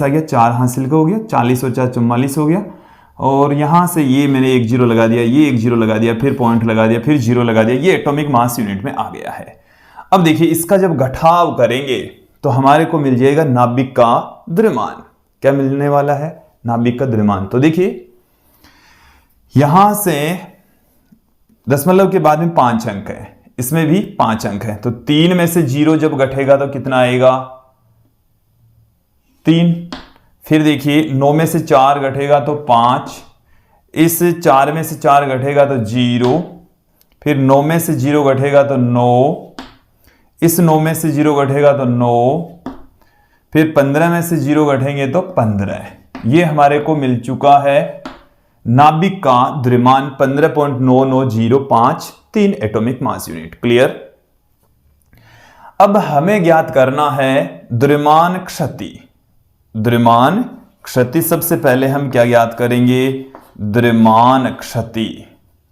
आ गया, 4 हासिल का हो गया, 40 और 4 44 हो गया। और यहां से ये मैंने एक जीरो लगा दिया, ये एक जीरो लगा दिया, फिर पॉइंट लगा दिया, फिर जीरो लगा दिया, ये एटॉमिक मास यूनिट में आ गया है। अब देखिए इसका जब घटाव करेंगे तो हमारे को मिल जाएगा नाभिक का द्रव्यमान। क्या मिलने वाला है? नाभिक का द्रव्यमान। तो देखिए यहां से दशमलव के बाद में 5 अंक है, इसमें भी 5 अंक है, तो 3 में से 0 जब घटेगा तो कितना आएगा? 3। फिर देखिए 9 में से 4 घटेगा तो 5, इस 4 में से 4 घटेगा तो 0, फिर 9 में से 0 घटेगा तो 9, इस 9 में से 0 घटेगा तो 9, फिर 15 में से 0 घटेंगे तो 15। ये हमारे को मिल चुका है नाभिक का द्रव्यमान 15.99053 एटॉमिक मास यूनिट। क्लियर? अब हमें ज्ञात करना है द्रव्यमान क्षति। द्रव्यमान क्षति सबसे पहले हम क्या ज्ञात करेंगे? द्रव्यमान क्षति।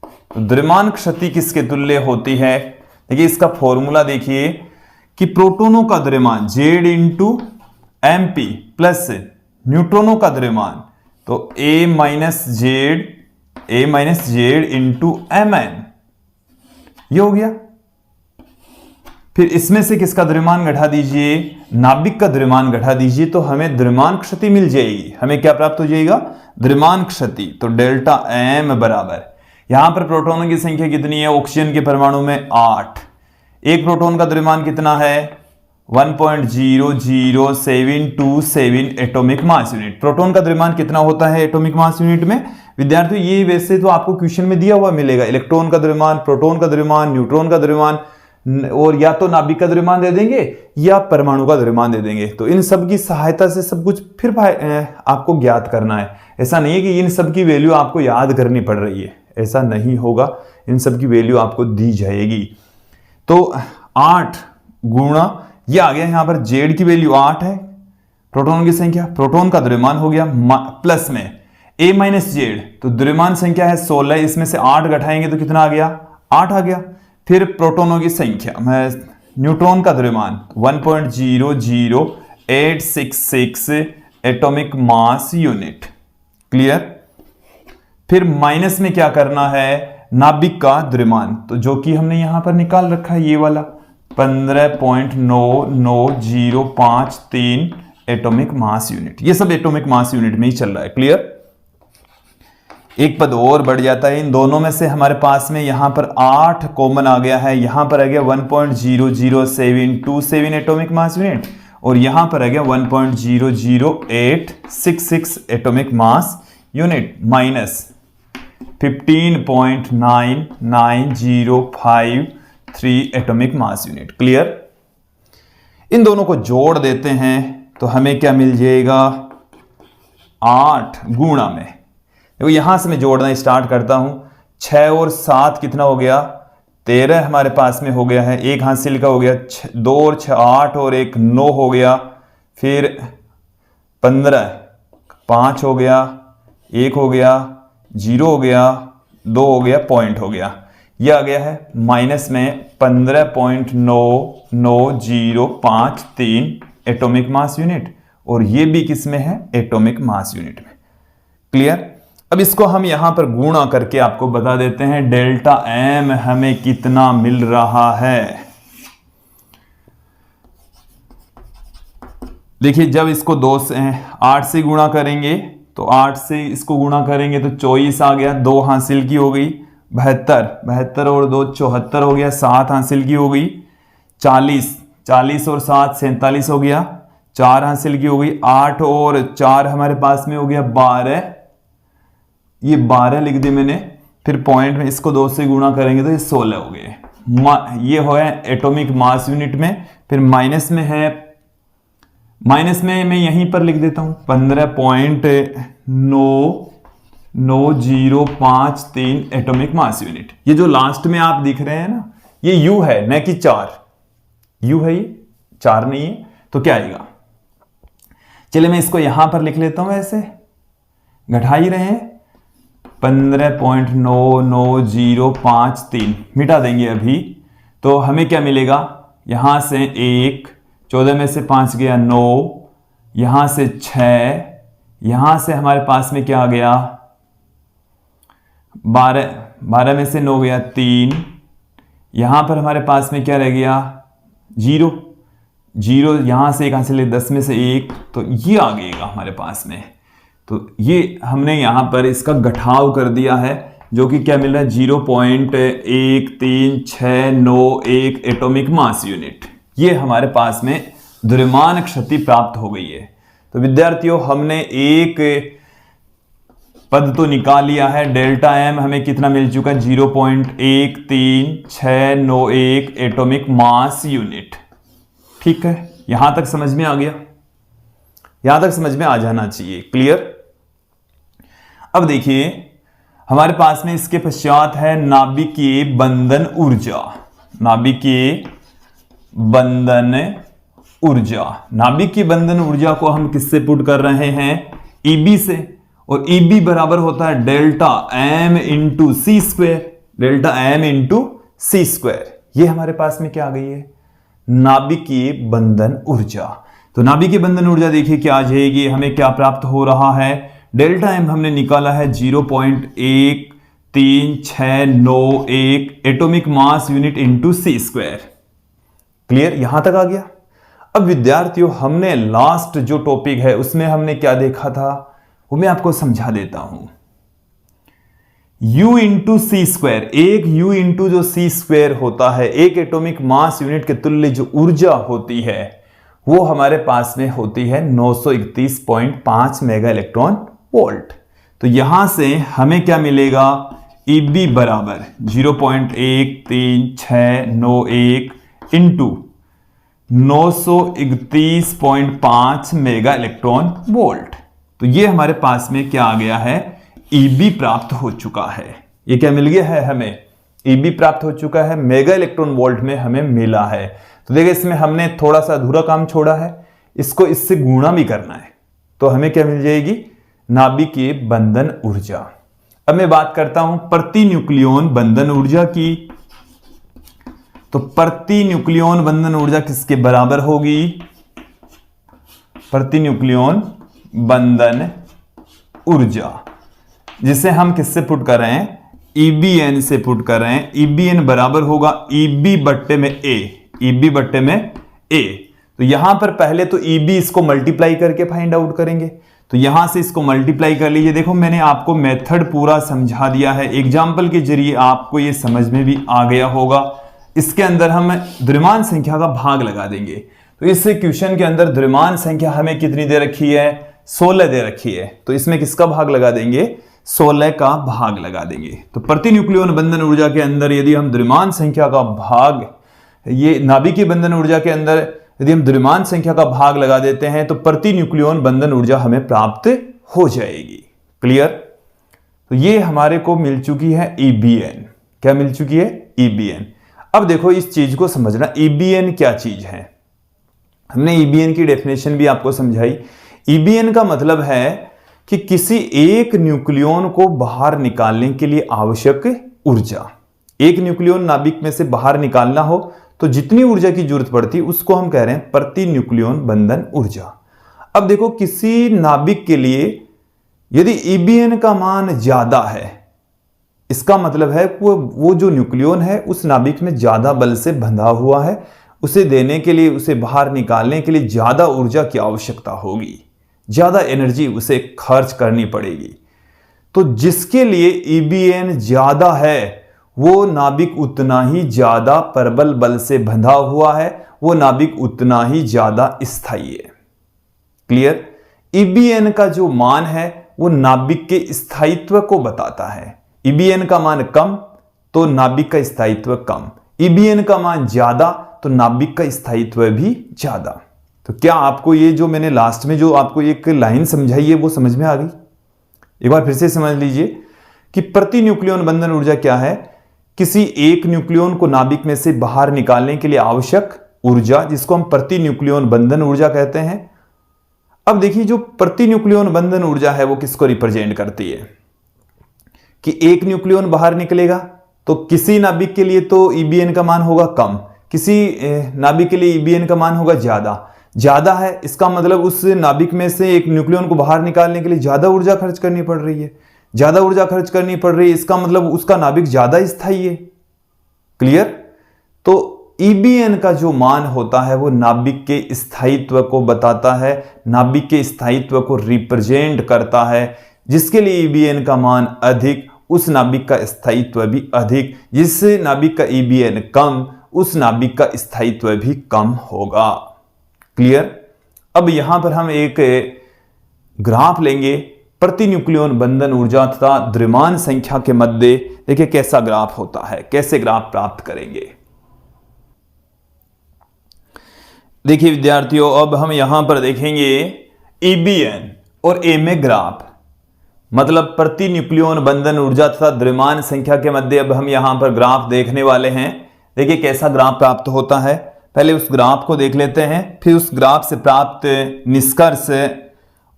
तो द्रव्यमान क्षति किसके तुल्य होती है? देखिए इसका फॉर्मूला देखिए कि प्रोटोनों का द्रव्यमान Z इंटू MP प्लस न्यूट्रॉनों का द्रव्यमान तो A minus Z into MN, ये हो गया। फिर इसमें से किसका द्रव्यमान घटा दीजिए? नाभिक का द्रव्यमान घटा दीजिए तो हमें द्रव्यमान क्षति मिल जाएगी। हमें क्या प्राप्त हो जाएगा? द्रव्यमान क्षति। तो डेल्टा M बराबर, यहां पर प्रोटॉनों की संख्या कितनी है? ऑक्सीजन के परमाणु में 8। एक प्रोटॉन का द्रव्यमान कितना है? 1.00727 एटॉमिक मास यूनिट। प्रोटॉन का द्रव्यमान कितना होता है एटॉमिक मास यूनिट में? विद्यार्थियों ये वैसे तो आपको क्वेश्चन में दिया हुआ मिलेगा, इलेक्ट्रॉन का द्रव्यमान, प्रोटॉन का द्रव्यमान, न्यूट्रॉन का द्रव्यमान, और या तो नाभिक का द्रव्यमान दे देंगे या परमाणु का द्रव्यमान दे देंगे। तो इन सब की सहायता से सब कुछ फिर आपको ज्ञात करना है। ऐसा नहीं है कि इन सब की वैल्यू आपको याद करनी पड़ रही है, ऐसा नहीं होगा, इन सब की वैल्यू आपको दी जाएगी। तो 8 गुणा ये आ गया, यहां पर जेड की वैल्यू 8 है, प्रोटॉन की संख्या, प्रोटॉन का द्रव्यमान हो गया प्लस में A माइनस जेड, तो द्रव्यमान संख्या है 16, इसमें से 8 घटाएंगे तो कितना आ गया? 8 आ गया। फिर प्रोटॉनों की संख्या, न्यूट्रॉन का द्रव्यमान 1.00866 एटॉमिक मास यूनिट। क्लियर? फिर माइनस में क्या करना है? नाभिक का द्रव्यमान, तो जो कि हमने यहां पर निकाल रखा है ये वाला 15.99053 एटॉमिक मास यूनिट। ये सब एटॉमिक मास यूनिट में ही चल रहा है। क्लियर? एक पद और बढ़ जाता है, इन दोनों में से हमारे पास में यहां पर 8 कॉमन आ गया है, यहां पर आ गया 1.00727 एटॉमिक मास यूनिट और यहां पर आ गया 1.00866 atomic mass unit minus 15.99053 atomic mass unit. Clear? इन दोनों को जोड़ देते हैं तो हमें क्या मिल जाएगा, 8 गुणा में, देखो यहां से मैं जोड़ना स्टार्ट करता हूं। 6 और 7 कितना हो गया, 13 हमारे पास में हो गया है, एक हासिल का हो गया, 2 और 6 8 और 1 9 हो गया, फिर 15 5 हो गया, 1 हो गया, 0 हो गया, 2 हो गया, पॉइंट हो गया। यह आ गया है माइनस में 15.99053 एटॉमिक मास यूनिट, और ये भी किस में है, एटॉमिक मास यूनिट में। क्लियर। अब इसको हम यहां पर गुणा करके आपको बता देते हैं डेल्टा एम हमें कितना मिल रहा है। देखिए जब इसको 8 से गुणा करेंगे तो 8 से इसको गुणा करेंगे तो 24 आ गया, 2 हासिल की हो गई, 72 और 2 74 हो गया, 7 हासिल की हो गई, 40 और 7 47 हो गया, 4 हासिल की हो गई, 8 और 4 हमारे पास में हो गया 12, ये 12 लिख दी मैंने, फिर पॉइंट में इसको 2 से गुणा करेंगे तो ये 16 हो गए। ये हो एटॉमिक मास यूनिट में। फिर माइनस में है, माइनस में मैं यहीं पर लिख देता हूं 15.99053 एटॉमिक मास यूनिट। ये जो लास्ट में आप दिख रहे हैं ना, ये यू है न कि 4, यू है, ये 4 नहीं है, तो क्या आएगा। चलिए मैं इसको यहां पर लिख लेता हूं, ऐसे घटा ही रहे हैं, 15.99053 मिटा देंगे अभी, तो हमें क्या मिलेगा, यहां से 1, 14 में से 5 गया 9, यहां से 6, यहां से हमारे पास में क्या आ गया 12 में से 9 गया 3, यहां पर हमारे पास में क्या रह गया 0, यहां से 1 हासिल 10 में से 1, तो ये आ गएगा हमारे पास में। तो ये हमने यहां पर इसका घटाव कर दिया है, जो कि क्या मिल रहा है 0.13691 एटॉमिक मास यूनिट। ये हमारे पास में द्रव्यमान क्षति प्राप्त हो गई है। तो विद्यार्थियों हमने एक पद तो निकाल लिया है, डेल्टा एम हमें कितना मिल चुका है 0.13691 एटॉमिक मास यूनिट। ठीक है, यहां तक समझ में आ गया, यहां तक समझ में आ जाना चाहिए। क्लियर। अब देखिए हमारे पास में इसके पश्चात है नाभिकीय बंधन ऊर्जा। नाभिकीय बंधन ऊर्जा, नाभिकीय बंधन ऊर्जा को हम किससे पुट कर रहे हैं, ईबी से, और ईबी बराबर होता है डेल्टा एम इंटू सी स्क्वायर, डेल्टा एम इंटू सी स्क्वायर। ये हमारे पास में क्या आ गई है, नाभिकीय बंधन ऊर्जा। तो नाभिकीय बंधन ऊर्जा देखिए क्या आ जाएगी, हमें क्या प्राप्त हो रहा है, डेल्टा एम हमने निकाला है 0.13691 एटॉमिक मास यूनिट इंटू सी स्क्वायर। क्लियर, यहां तक आ गया। अब विद्यार्थियों हमने लास्ट जो टॉपिक है उसमें हमने क्या देखा था, वो मैं आपको समझा देता हूं। U इंटू सी स्क्वायर, एक U इंटू जो सी स्क्वायर होता है, एक एटॉमिक मास यूनिट के तुल्य जो ऊर्जा होती है वो हमारे पास में होती है 931.5 मेगा इलेक्ट्रॉन वोल्ट। तो यहां से हमें क्या मिलेगा, EB बराबर 0.13691 इंटू 931.5 मेगा इलेक्ट्रॉन वोल्ट। तो ये हमारे पास में क्या आ गया है, EB प्राप्त हो चुका है। ये क्या मिल गया है, हमें EB प्राप्त हो चुका है, मेगा इलेक्ट्रॉन वोल्ट में हमें मिला है। तो देखिए इसमें हमने थोड़ा सा अधूरा काम छोड़ा है, इसको इससे गुणा भी करना है, तो हमें क्या मिल जाएगी, नाभिकीय बंधन ऊर्जा। अब मैं बात करता हूं प्रति न्यूक्लियन बंधन ऊर्जा की। तो प्रति न्यूक्लियन बंधन ऊर्जा किसके बराबर होगी, प्रति न्यूक्लियन बंधन ऊर्जा, जिसे हम किससे पुट कर रहे हैं, EBN से पुट कर रहे हैं। EBN बराबर होगा EB बट्टे में A, EB बट्टे में A। तो यहां पर पहले तो EB इसको मल्टीप्लाई करके फाइंड आउट करेंगे, तो यहां से इसको मल्टीप्लाई कर लीजिए। देखो मैंने आपको मेथड पूरा समझा दिया है, एग्जाम्पल के जरिए आपको ये समझ में भी आ गया होगा। इसके अंदर हम द्रव्यमान संख्या का भाग लगा देंगे। तो इस क्वेश्चन के अंदर द्रव्यमान संख्या हमें कितनी दे रखी है, 16 दे रखी है, तो इसमें किसका भाग लगा देंगे, 16 का भाग लगा देंगे। तो प्रति न्यूक्लियन बंधन ऊर्जा के अंदर यदि हम द्रव्यमान संख्या का भाग, ये नाभिकीय बंधन ऊर्जा के अंदर यदि हम द्रव्यमान संख्या का भाग लगा देते हैं तो प्रति न्यूक्लियन बंधन ऊर्जा हमें प्राप्त हो जाएगी। क्लियर? तो ये हमारे को मिल चुकी है EBN। क्या मिल चुकी है? EBN। अब देखो इस चीज को समझना, EBN क्या चीज है। हमने EBN की डेफिनेशन भी आपको समझाई। EBN का मतलब है कि किसी एक न्यूक्लियन को बाहर निकालने के लिए आवश्यक ऊर्जा। एक न्यूक्लियन नाभिक में से बाहर निकालना हो तो जितनी ऊर्जा की जरूरत पड़ती है उसको हम कह रहे हैं प्रति न्यूक्लियन बंधन ऊर्जा। अब देखो किसी नाभिक के लिए यदि EBN का मान ज्यादा है, इसका मतलब है वो जो न्यूक्लियन है उस नाभिक में ज्यादा बल से बंधा हुआ है, उसे देने के लिए, उसे बाहर निकालने के लिए ज्यादा ऊर्जा की आवश्यकता होगी, ज्यादा एनर्जी उसे खर्च करनी पड़ेगी। तो जिसके लिए EBN ज्यादा है वो नाभिक उतना ही ज्यादा प्रबल बल से बंधा हुआ है, वो नाभिक उतना ही ज्यादा स्थायी है। क्लियर? EBN का जो मान है वो नाभिक के स्थायित्व को बताता है। EBN का मान कम तो नाभिक का स्थायित्व कम, EBN का मान ज्यादा तो नाभिक का स्थायित्व भी ज्यादा। तो क्या आपको ये जो मैंने लास्ट में जो आपको एक लाइन समझाई है वो समझ में आ गई? एक बार फिर से समझ लीजिए कि प्रति न्यूक्लियन बंधन ऊर्जा क्या है? किसी एक न्यूक्लियन को नाभिक में से बाहर निकालने के लिए आवश्यक ऊर्जा, जिसको हम प्रति न्यूक्लियन बंधन ऊर्जा कहते हैं। अब देखिए जो प्रति न्यूक्लियन बंधन ऊर्जा है वो किसको रिप्रेजेंट करती है कि एक न्यूक्लियन बाहर निकलेगा तो किसी नाभिक के लिए तो EBN का मान होगा कम, किसी नाभिक के लिए EBN का मान होगा ज्यादा है। इसका मतलब उस नाभिक में से एक न्यूक्लियन को बाहर निकालने के लिए ज्यादा ऊर्जा खर्च करनी पड़ रही है, ज्यादा ऊर्जा खर्च करनी पड़ रही है, इसका मतलब उसका नाभिक ज्यादा स्थायी है। क्लियर? तो EBN का जो मान होता है वो नाभिक के स्थायित्व को बताता है, नाभिक के स्थायित्व को रिप्रेजेंट करता है। जिसके लिए EBN का मान अधिक उस नाभिक का स्थायित्व भी अधिक, जिस नाभिक का EBN कम उस नाभिक का स्थायित्व भी कम होगा। क्लियर? अब यहां पर हम एक ग्राफ लेंगे प्रति न्यूक्लियन बंधन ऊर्जा तथा द्रव्यमान संख्या के मध्य। देखिए कैसा ग्राफ होता है, कैसे ग्राफ प्राप्त करेंगे। देखिए विद्यार्थियों, अब हम यहां पर देखेंगे EBN और AMA ग्राफ, मतलब प्रति न्यूक्लियन बंधन ऊर्जा तथा द्रव्यमान संख्या के मध्य। अब हम यहां पर ग्राफ देखने वाले हैं। देखिए कैसा ग्राफ प्राप्त होता है। पहले उस ग्राफ को देख लेते हैं, फिर उस ग्राफ से प्राप्त निष्कर्ष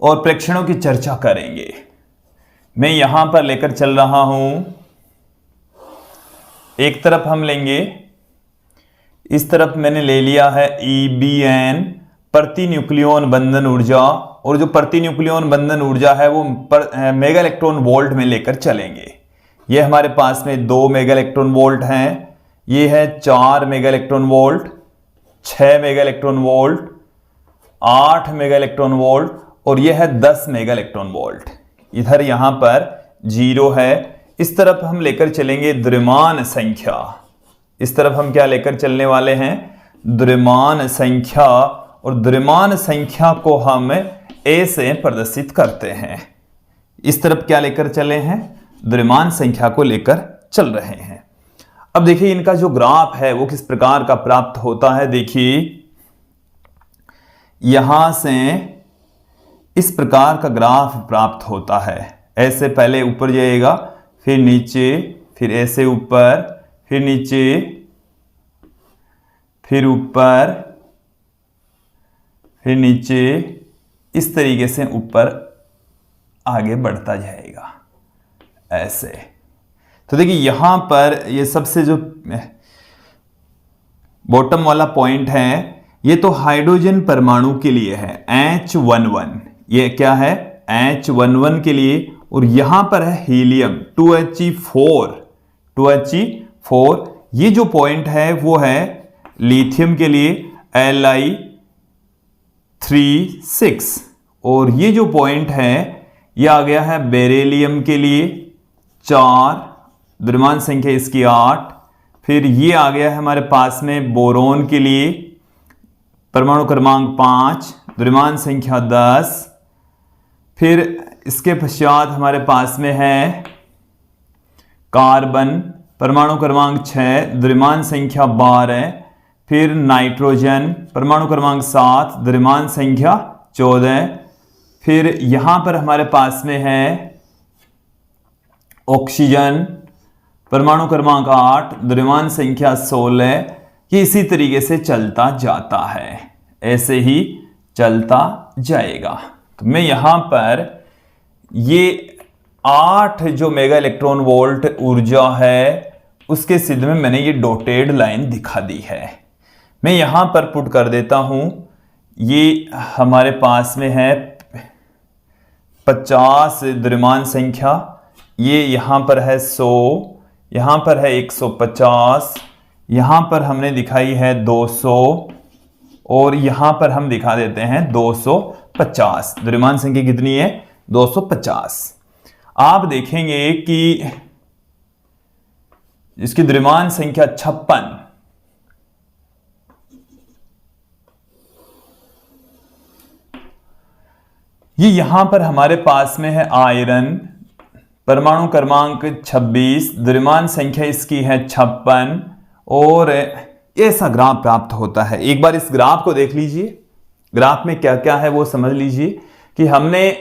और प्रेक्षणों की चर्चा करेंगे। मैं यहां पर लेकर चल रहा हूं, एक तरफ हम लेंगे, इस तरफ मैंने ले लिया है EBN प्रति न्यूक्लियन बंधन ऊर्जा, और जो प्रति न्यूक्लियन बंधन ऊर्जा है वो मेगा इलेक्ट्रॉन वोल्ट में लेकर चलेंगे। ये हमारे पास में 2 मेगा इलेक्ट्रॉन वोल्ट हैं, ये है 4 mega electron volt, 6 mega electron volt, 8 mega electron volt और यह है 10 मेगा इलेक्ट्रॉन वोल्ट। इधर यहां पर 0 है। इस तरफ हम लेकर चलेंगे द्रव्यमान संख्या। इस तरफ हम क्या लेकर चलने वाले हैं? द्रव्यमान संख्या, और द्रव्यमान संख्या को हम A से प्रदर्शित करते हैं। इस तरफ क्या लेकर चले हैं? द्रव्यमान संख्या को लेकर चल रहे हैं। अब देखिए इनका जो ग्राफ है वो किस प्रकार का प्राप्त होता है। देखिए यहां से इस प्रकार का ग्राफ प्राप्त होता है। ऐसे पहले ऊपर जाएगा, फिर नीचे, फिर ऐसे ऊपर, फिर नीचे, फिर ऊपर, फिर नीचे, इस तरीके से ऊपर आगे बढ़ता जाएगा ऐसे। तो देखिए यहां पर ये सबसे जो बॉटम वाला पॉइंट है ये तो हाइड्रोजन परमाणु के लिए है, H11। ये क्या है? H11 के लिए। और यहां पर है हीलियम 2He4। 2He4 ये जो पॉइंट है वो है लिथियम के लिए Li36। और ये जो पॉइंट है ये आ गया है बेरिलियम के लिए 4, द्रव्यमान संख्या इसकी 8। फिर ये आ गया है हमारे पास में बोरोन के लिए परमाणु क्रमांक 5, द्रव्यमान संख्या 10। फिर इसके पश्चात हमारे पास में है कार्बन परमाणु क्रमांक 6, द्रव्यमान संख्या 12। फिर नाइट्रोजन परमाणु क्रमांक 7, द्रव्यमान संख्या 14, फिर यहां पर हमारे पास में है ऑक्सीजन परमाणु क्रमांक 8, द्रव्यमान संख्या 16। ये इसी तरीके से चलता जाता है, ऐसे ही चलता जाएगा। तो मैं यहां पर ये 8 जो मेगा इलेक्ट्रॉन वोल्ट ऊर्जा है उसके सिद्ध में मैंने ये डॉटेड लाइन दिखा दी है। मैं यहां पर पुट कर देता हूं, ये हमारे पास में है 50 द्रव्यमान संख्या, ये यहां पर है 100, यहां पर है 150, यहां पर हमने दिखाई है 200 और यहां पर हम दिखा देते हैं 250। द्रव्यमान संख्या कितनी है? 250। आप देखेंगे कि इसकी द्रव्यमान संख्या 56, ये यहां पर हमारे पास में है आयरन परमाणु क्रमांक 26, द्रव्यमान संख्या इसकी है 56 और ऐसा ग्राफ प्राप्त होता है। एक बार इस ग्राफ को देख लीजिए, ग्राफ में क्या क्या है वो समझ लीजिए कि हमने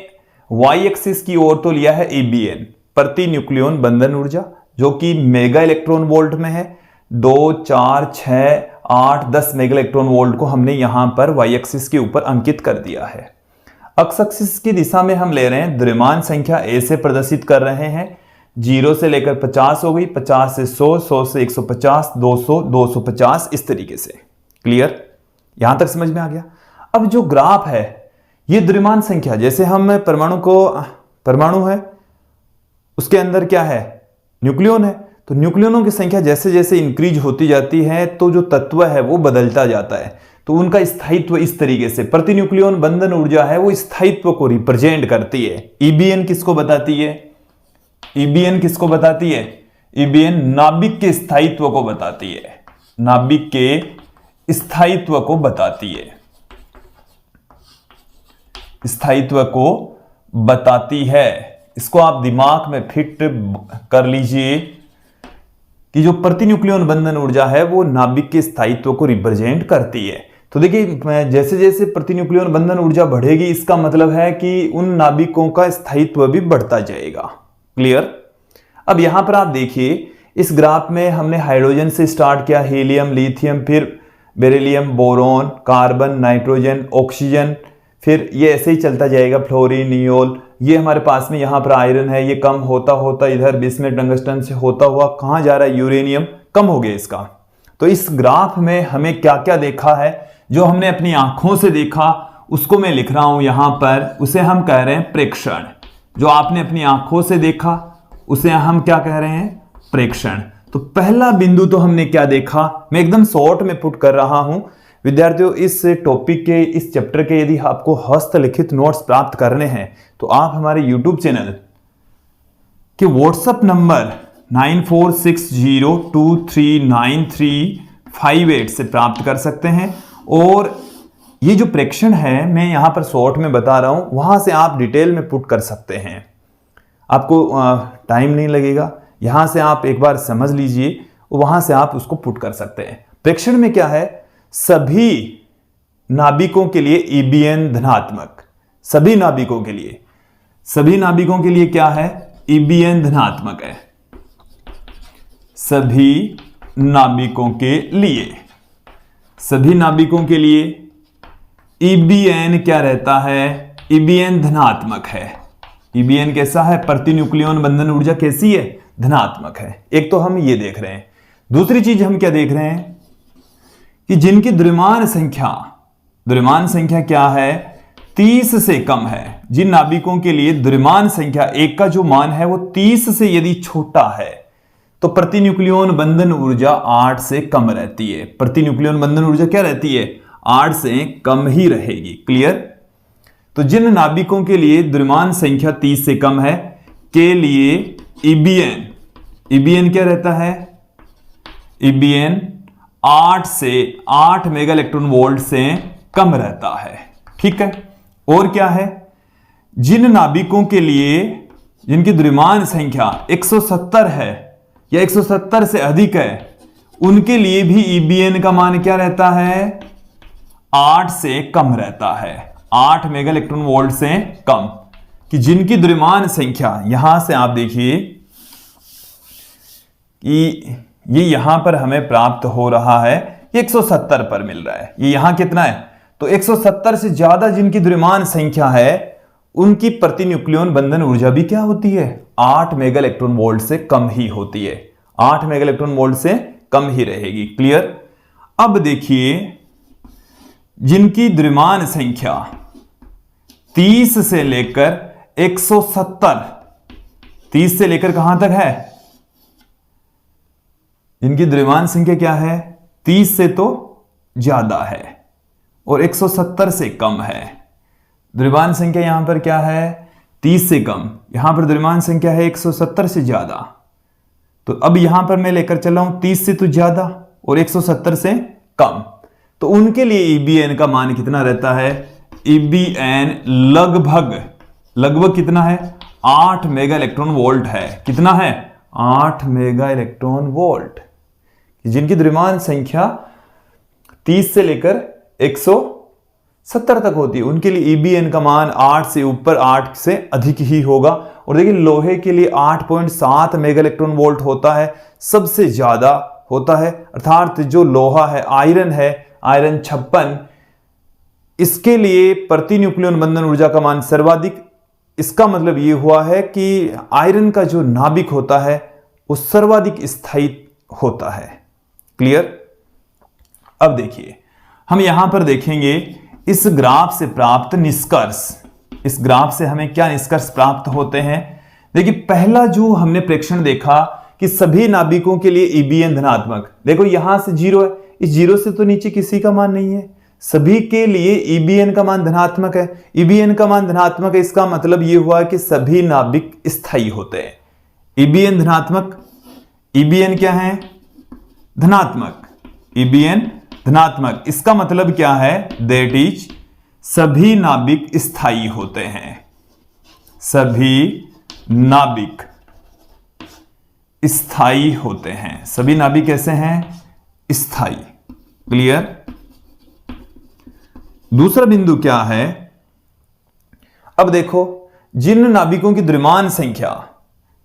वाई एक्सिस की ओर तो लिया है EBN प्रति न्यूक्लियन बंधन ऊर्जा जो कि मेगा इलेक्ट्रॉन वोल्ट में है। 2, 4, 6, 8, 10 मेगा इलेक्ट्रॉन वोल्ट को हमने यहां पर वाई एक्सिस के ऊपर अंकित कर दिया है। एक्स एक्सिस की दिशा में हम ले रहे हैं द्रव्यमान संख्या ए से प्रदर्शित कर रहे हैं। 0 से लेकर 50 हो गई, 50 से 100, 100 से 150, 200, 250 इस तरीके से। क्लियर? यहां तक समझ में आ गया। अब जो ग्राफ है ये द्रव्यमान संख्या, जैसे हम परमाणु है उसके अंदर क्या है? न्यूक्लियन है। तो न्यूक्लियनों की संख्या जैसे जैसे इंक्रीज होती जाती है तो जो तत्व है वो बदलता जाता है। तो उनका स्थायित्व इस तरीके से प्रति न्यूक्लियन बंधन ऊर्जा है वो स्थायित्व को रिप्रेजेंट करती है। EBN किसको बताती है? EBN किसको बताती है? EBN नाभिक के स्थायित्व को बताती है, नाभिक के स्थायित्व को बताती है, स्थायित्व को बताती है। इसको आप दिमाग में फिट कर लीजिए कि जो प्रति न्यूक्लियन बंधन ऊर्जा है वो नाभिक के स्थायित्व को रिप्रेजेंट करती है। तो देखिए जैसे जैसे प्रति न्यूक्लियन बंधन ऊर्जा बढ़ेगी इसका मतलब है कि उन नाभिकों का स्थायित्व भी बढ़ता जाएगा। क्लियर? अब यहां पर आप देखिए इस ग्राफ में हमने हाइड्रोजन से स्टार्ट किया, हीलियम, लिथियम, फिर beryllium, boron, carbon, nitrogen, oxygen, फिर ये ऐसे ही चलता जाएगा, फ्लोरीन, नियोल। ये हमारे पास में यहां पर आयरन है, ये कम होता होता इधर बिस्मुथ टंगस्टन से होता हुआ कहां जा रहा है? यूरेनियम कम हो गया इसका। तो इस ग्राफ में हमें क्या क्या देखा है, जो हमने अपनी आंखों से देखा उसको मैं लिख रहा हूं यहां पर, उसे हम कह रहे हैं प्रेक्षण। जो आपने अपनी आंखों से देखा उसे हम क्या कह रहे हैं? प्रेक्षण। तो पहला बिंदु तो हमने क्या देखा, मैं एकदम शॉर्ट में पुट कर रहा हूं विद्यार्थियों। इस टॉपिक के, इस चैप्टर के यदि आपको हस्तलिखित नोट्स प्राप्त करने हैं तो आप हमारे YouTube चैनल के WhatsApp नंबर 9460239358 से प्राप्त कर सकते हैं। और ये जो प्रेक्षण है मैं यहां पर शॉर्ट में बता रहा हूं, वहां से आप डिटेल में पुट कर सकते हैं, आपको टाइम नहीं लगेगा। यहां से आप एक बार समझ लीजिए, वहां से आप उसको पुट कर सकते हैं। प्रेक्षण में क्या है? सभी नाभिकों के लिए EBN धनात्मक, सभी नाभिकों के लिए, सभी नाभिकों के लिए क्या है? EBN धनात्मक है, सभी नाभिकों के लिए, सभी नाभिकों के लिए EBN क्या रहता है? EBN धनात्मक है। EBN कैसा है? प्रति न्यूक्लियन बंधन ऊर्जा कैसी है? धनात्मक है। एक तो हम ये देख रहे हैं। दूसरी चीज हम क्या देख रहे हैं कि जिनकी द्रव्यमान संख्या क्या है? 30 से कम है। जिन नाभिकों के लिए द्रव्यमान संख्या एक का जो मान है वो 30 से यदि छोटा है तो प्रति न्यूक्लियन बंधन ऊर्जा 8 से कम रहती है। प्रति न्यूक्लियन बंधन ऊर्जा क्या रहती है? 8 से कम ही रहेगी। क्लियर? तो जिन नाभिकों के लिए द्रव्यमान संख्या 30 से कम है के लिए EBN क्या रहता है? EBN 8 मेगा इलेक्ट्रॉन वोल्ट से कम रहता है। ठीक है? और क्या है? जिन नाभिकों के लिए जिनकी द्रव्यमान संख्या 170 है या 170 से अधिक है उनके लिए भी EBN का मान क्या रहता है? 8 से कम रहता है, 8 मेगा इलेक्ट्रॉन वोल्ट से कम। कि जिनकी द्रव्यमान संख्या, यहां से आप देखिए कि ये यहां पर हमें प्राप्त हो रहा है 170 पर मिल रहा है। ये यहां कितना है? तो 170 से ज्यादा जिनकी द्रव्यमान संख्या है उनकी प्रति न्यूक्लियन बंधन ऊर्जा भी क्या होती है? 8 मेगा इलेक्ट्रॉन वोल्ट से कम ही होती है, 8 मेगा इलेक्ट्रॉन वोल्ट से कम ही रहेगी। क्लियर? अब देखिए जिनकी द्रव्यमान संख्या 30 से लेकर 170, 30 से लेकर कहां तक है? जिनकी द्रव्यमान संख्या क्या है? 30 से तो ज्यादा है और 170 से कम है। द्रव्यमान संख्या यहां पर क्या है? 30 से कम, यहां पर द्रव्यमान संख्या है 170 से ज्यादा। तो अब यहां पर मैं लेकर चल रहा हूं 30 से तो ज्यादा और 170 से कम। तो उनके लिए EBN का मान कितना रहता है? EBN लगभग कितना है? 8 मेगा इलेक्ट्रॉन वोल्ट है। कितना है? 8 मेगा इलेक्ट्रॉन वोल्ट। जिनकी द्रव्यमान संख्या 30 से लेकर 170 तक होती है उनके लिए EBN का मान 8 से ऊपर, 8 से अधिक ही होगा। और देखिए लोहे के लिए 8.7 मेगा इलेक्ट्रॉन वोल्ट होता है, सबसे ज्यादा होता है। अर्थात जो लोहा है, आयरन है, आयरन 56, इसके लिए प्रति न्यूक्लियन बंधन ऊर्जा का मान सर्वाधिक। इसका मतलब यह हुआ है कि आयरन का जो नाभिक होता है वो सर्वाधिक स्थायी होता है। क्लियर? अब देखिए हम यहां पर देखेंगे इस ग्राफ से प्राप्त निष्कर्ष। इस ग्राफ से हमें क्या निष्कर्ष प्राप्त होते हैं? देखिए पहला जो हमने प्रेक्षण देखा कि सभी नाभिकों के लिए EBN धनात्मक। देखो यहां से 0 है, इस 0 से तो नीचे किसी का मान नहीं है, सभी के लिए EBN का मान धनात्मक है। EBN का मान धनात्मक है, इसका मतलब यह हुआ कि सभी नाभिक स्थायी होते हैं। EBN धनात्मक, EBN क्या है? धनात्मक। EBN धनात्मक, इसका मतलब क्या है? दैट इज सभी नाभिक स्थायी होते हैं, सभी नाभिक स्थायी होते हैं। सभी नाभिक कैसे हैं? स्थायी। क्लियर? दूसरा बिंदु क्या है? अब देखो जिन नाभिकों की द्रव्यमान संख्या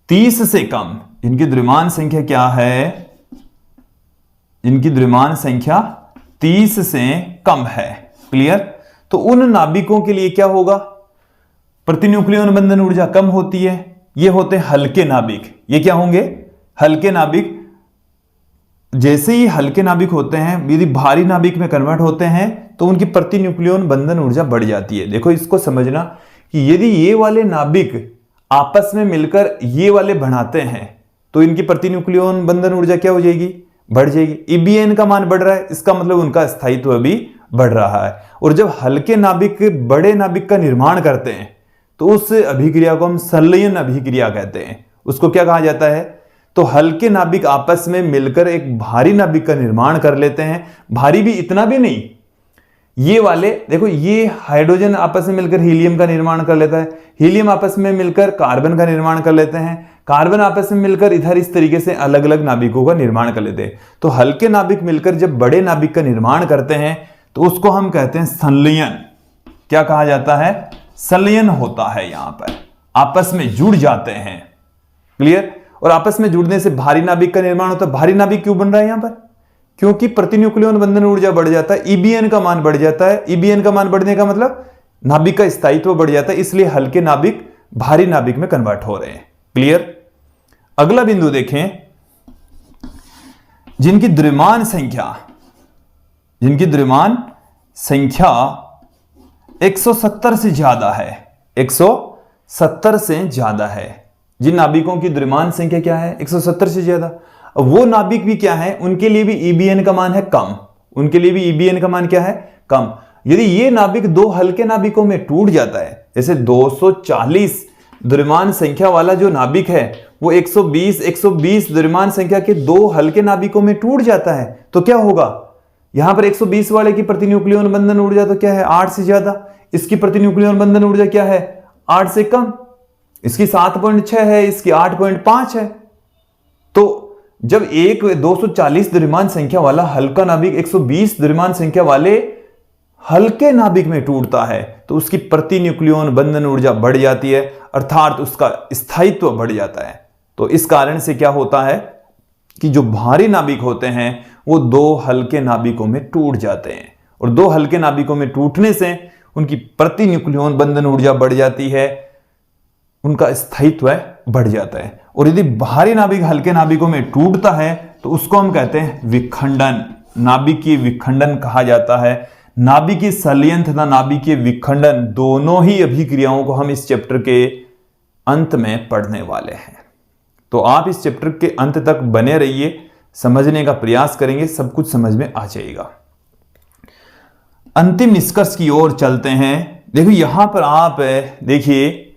30 से कम, इनकी द्रव्यमान संख्या क्या है? इनकी द्रव्यमान संख्या 30 से कम है। क्लियर? तो उन नाभिकों के लिए क्या होगा? प्रति न्यूक्लियन बंधन ऊर्जा कम होती है। ये होते हैं हल्के नाभिक। ये क्या होंगे? हल्के नाभिक। जैसे ही हल्के नाभिक होते हैं, यदि भारी नाभिक में कन्वर्ट होते हैं तो उनकी प्रति न्यूक्लियन बंधन ऊर्जा बढ़ जाती है। देखो इसको समझना कि यदि ये वाले नाभिक आपस में मिलकर ये वाले बनाते हैं तो इनकी प्रति न्यूक्लियन बंधन ऊर्जा क्या हो जाएगी? बढ़ जाएगी। EBN का मान बढ़ रहा है, इसका मतलब उनका स्थायित्व भी बढ़ रहा है। और जब हल्के नाभिक बड़े नाभिक का निर्माण करते हैं तो उस अभिक्रिया को हम संलयन अभिक्रिया कहते हैं। उसको क्या कहा जाता है? तो हल्के नाभिक आपस में मिलकर एक भारी नाभिक का निर्माण कर लेते हैं। भारी भी इतना भी नहीं, ये वाले देखो, ये हाइड्रोजन आपस में मिलकर हीलियम का निर्माण कर लेता है, हीलियम आपस में मिलकर कार्बन का निर्माण कर लेते हैं, कार्बन आपस में मिलकर इधर इस तरीके से अलग अलग नाभिकों का निर्माण कर लेते हैं। तो हल्के नाभिक मिलकर जब बड़े नाभिक का निर्माण करते हैं तो उसको हम कहते हैं संलयन। क्या कहा जाता है? संलयन होता है। यहां पर आपस में जुड़ जाते हैं। क्लियर? और आपस में जुड़ने से भारी नाभिक का निर्माण होता है। भारी नाभिक क्यों बन रहा है यहां पर? क्योंकि प्रति न्यूक्लियन बंधन ऊर्जा बढ़ जाता है, EBN का मान बढ़ जाता है। EBN का मान बढ़ने का मतलब नाभिक का स्थायित्व बढ़ जाता है, इसलिए हल्के नाभिक भारी नाभिक में कन्वर्ट हो रहे हैं। क्लियर? अगला बिंदु देखें, जिनकी द्रव्यमान संख्या 170 से ज्यादा है, 170 से ज्यादा है। जिन नाभिकों की द्रव्यमान संख्या क्या है? 170 से ज्यादा। वो नाभिक भी क्या है? उनके लिए भी EBN का मान है कम। उनके लिए भी EBN का मान क्या है? कम। यदि ये नाभिक दो हल्के नाभिकों में टूट जाता है, जैसे 240 द्रव्यमान संख्या वाला जो नाभिक है वो 120 द्रव्यमान संख्या के दो हल्के नाभिकों में टूट जाता है, तो क्या होगा? यहां पर 120 वाले की प्रति न्यूक्लियन बंधन ऊर्जा तो क्या है? 8 से ज्यादा। इसकी प्रति न्यूक्लियन बंधन ऊर्जा क्या है? 8 से कम। इसकी 7.6 है, इसकी 8.5 है। तो जब एक 240 द्रव्यमान संख्या वाला हल्का नाभिक 120 द्रव्यमान संख्या वाले हल्के नाभिक में टूटता है तो उसकी प्रति न्यूक्लियन बंधन ऊर्जा बढ़ जाती है, अर्थात उसका स्थायित्व बढ़ जाता है। तो इस कारण से क्या होता है कि जो भारी नाभिक होते हैं वो दो हल्के नाभिकों में टूट जाते हैं, और दो हल्के नाभिकों में टूटने से उनकी प्रति न्यूक्लियन बंधन ऊर्जा बढ़ जाती है, उनका स्थायित्व बढ़ जाता है। और यदि भारी नाभिक हल्के नाभिकों में टूटता है तो उसको हम कहते हैं विखंडन, नाभिकीय विखंडन कहा जाता है। नाभिकीय संलयन तथा नाभिकीय विखंडन दोनों ही अभिक्रियाओं को हम इस चैप्टर के अंत में पढ़ने वाले हैं। तो आप इस चैप्टर के अंत तक बने रहिए, समझने का प्रयास करेंगे, सब कुछ समझ में आ जाएगा। अंतिम निष्कर्ष की ओर चलते हैं। देखो यहां पर आप देखिए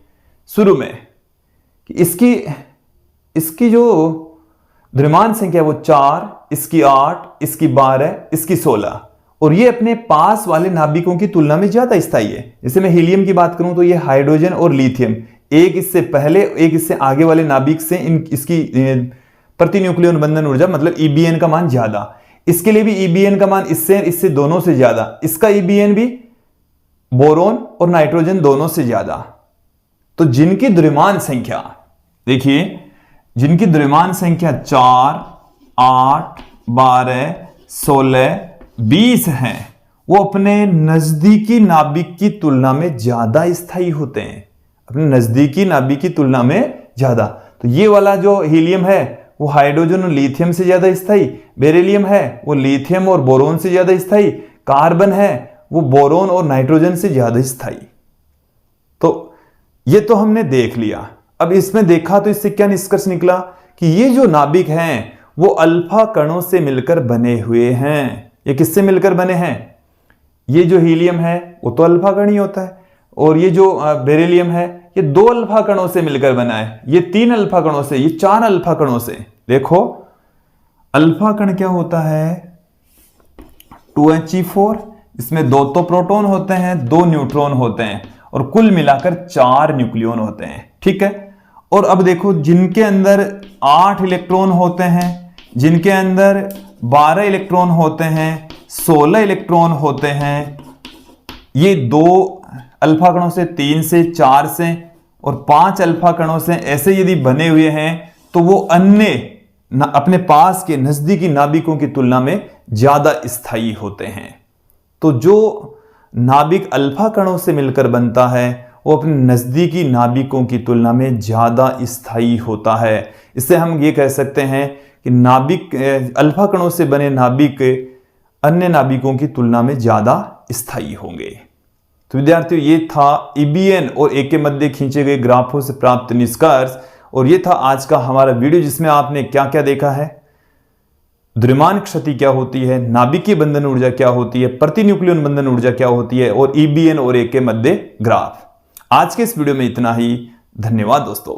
शुरू में कि इसकी जो द्रव्यमान संख्या वो 4, इसकी 8, इसकी 12, इसकी 16, और ये अपने पास वाले नाभिकों की तुलना में ज्यादा स्थायी है। जैसे मैं हीलियम की बात करूं तो ये हाइड्रोजन और लिथियम, एक इससे पहले एक इससे आगे वाले नाभिक से इसकी प्रति न्यूक्लियन बंधन ऊर्जा मतलब ईबीएन का मान ज्यादा, इसके लिए भी ईबीएन का मान इससे दोनों से ज्यादा, इसका ईबीएन भी बोरोन और नाइट्रोजन दोनों से ज्यादा। तो जिनकी द्रव्यमान संख्या देखिए, जिनकी द्रव्यमान संख्या 4, 8, 12, 16, 20 है, वो अपने नजदीकी नाभिक की तुलना में ज्यादा स्थायी होते हैं, अपने नजदीकी नाभिक की तुलना में ज्यादा। तो ये वाला जो हीलियम है वो हाइड्रोजन और लिथियम से ज्यादा स्थायी, बेरिलियम है वो लिथियम और बोरोन से ज्यादा स्थायी, कार्बन है वो बोरोन और नाइट्रोजन से ज्यादा स्थायी। तो ये तो हमने देख लिया। अब इसमें देखा तो इससे क्या निष्कर्ष निकला कि ये जो नाभिक हैं वो अल्फा कणों से मिलकर बने हुए हैं। ये किससे मिलकर बने हैं? ये जो हीलियम है वो तो अल्फा कण ही होता है, और ये जो बेरिलियम है ये 2 अल्फा कणों से मिलकर बना है, ये 3 अल्फा कणों से, ये 4 अल्फा कणों से। देखो अल्फा कण क्या होता है? 2He4, इसमें 2 तो प्रोटॉन होते हैं, 2 न्यूट्रॉन होते हैं, और कुल मिलाकर 4 न्यूक्लियन होते हैं। ठीक है। और अब देखो जिनके अंदर 8 इलेक्ट्रॉन होते हैं, जिनके अंदर 12 इलेक्ट्रॉन होते हैं, 16 इलेक्ट्रॉन होते हैं, ये 2 अल्फा कणों से, 3 से, 4 से और 5 अल्फा कणों से ऐसे यदि बने हुए हैं तो वो अन्य अपने पास के नजदीकी नाभिकों की तुलना में ज्यादा स्थायी होते हैं। तो जो नाभिक अल्फा कणों से मिलकर बनता है वो अपने नजदीकी नाभिकों की तुलना में ज्यादा स्थायी होता है। इससे हम ये कह सकते हैं कि नाभिक अल्फा कणों से बने नाभिक अन्य नाभिकों की तुलना में ज्यादा स्थायी होंगे। तो विद्यार्थियों ये था ईबीएन और ए के मध्य खींचे गए ग्राफों से प्राप्त निष्कर्ष, और ये था आज का हमारा वीडियो जिसमें आपने क्या क्या देखा है, द्रव्यमान क्षति क्या होती है, नाभिकीय बंधन ऊर्जा क्या होती है, प्रति न्यूक्लियन बंधन ऊर्जा क्या होती है, और ईबीएन और ए के मध्य ग्राफ। आज के इस वीडियो में इतना ही। धन्यवाद दोस्तों।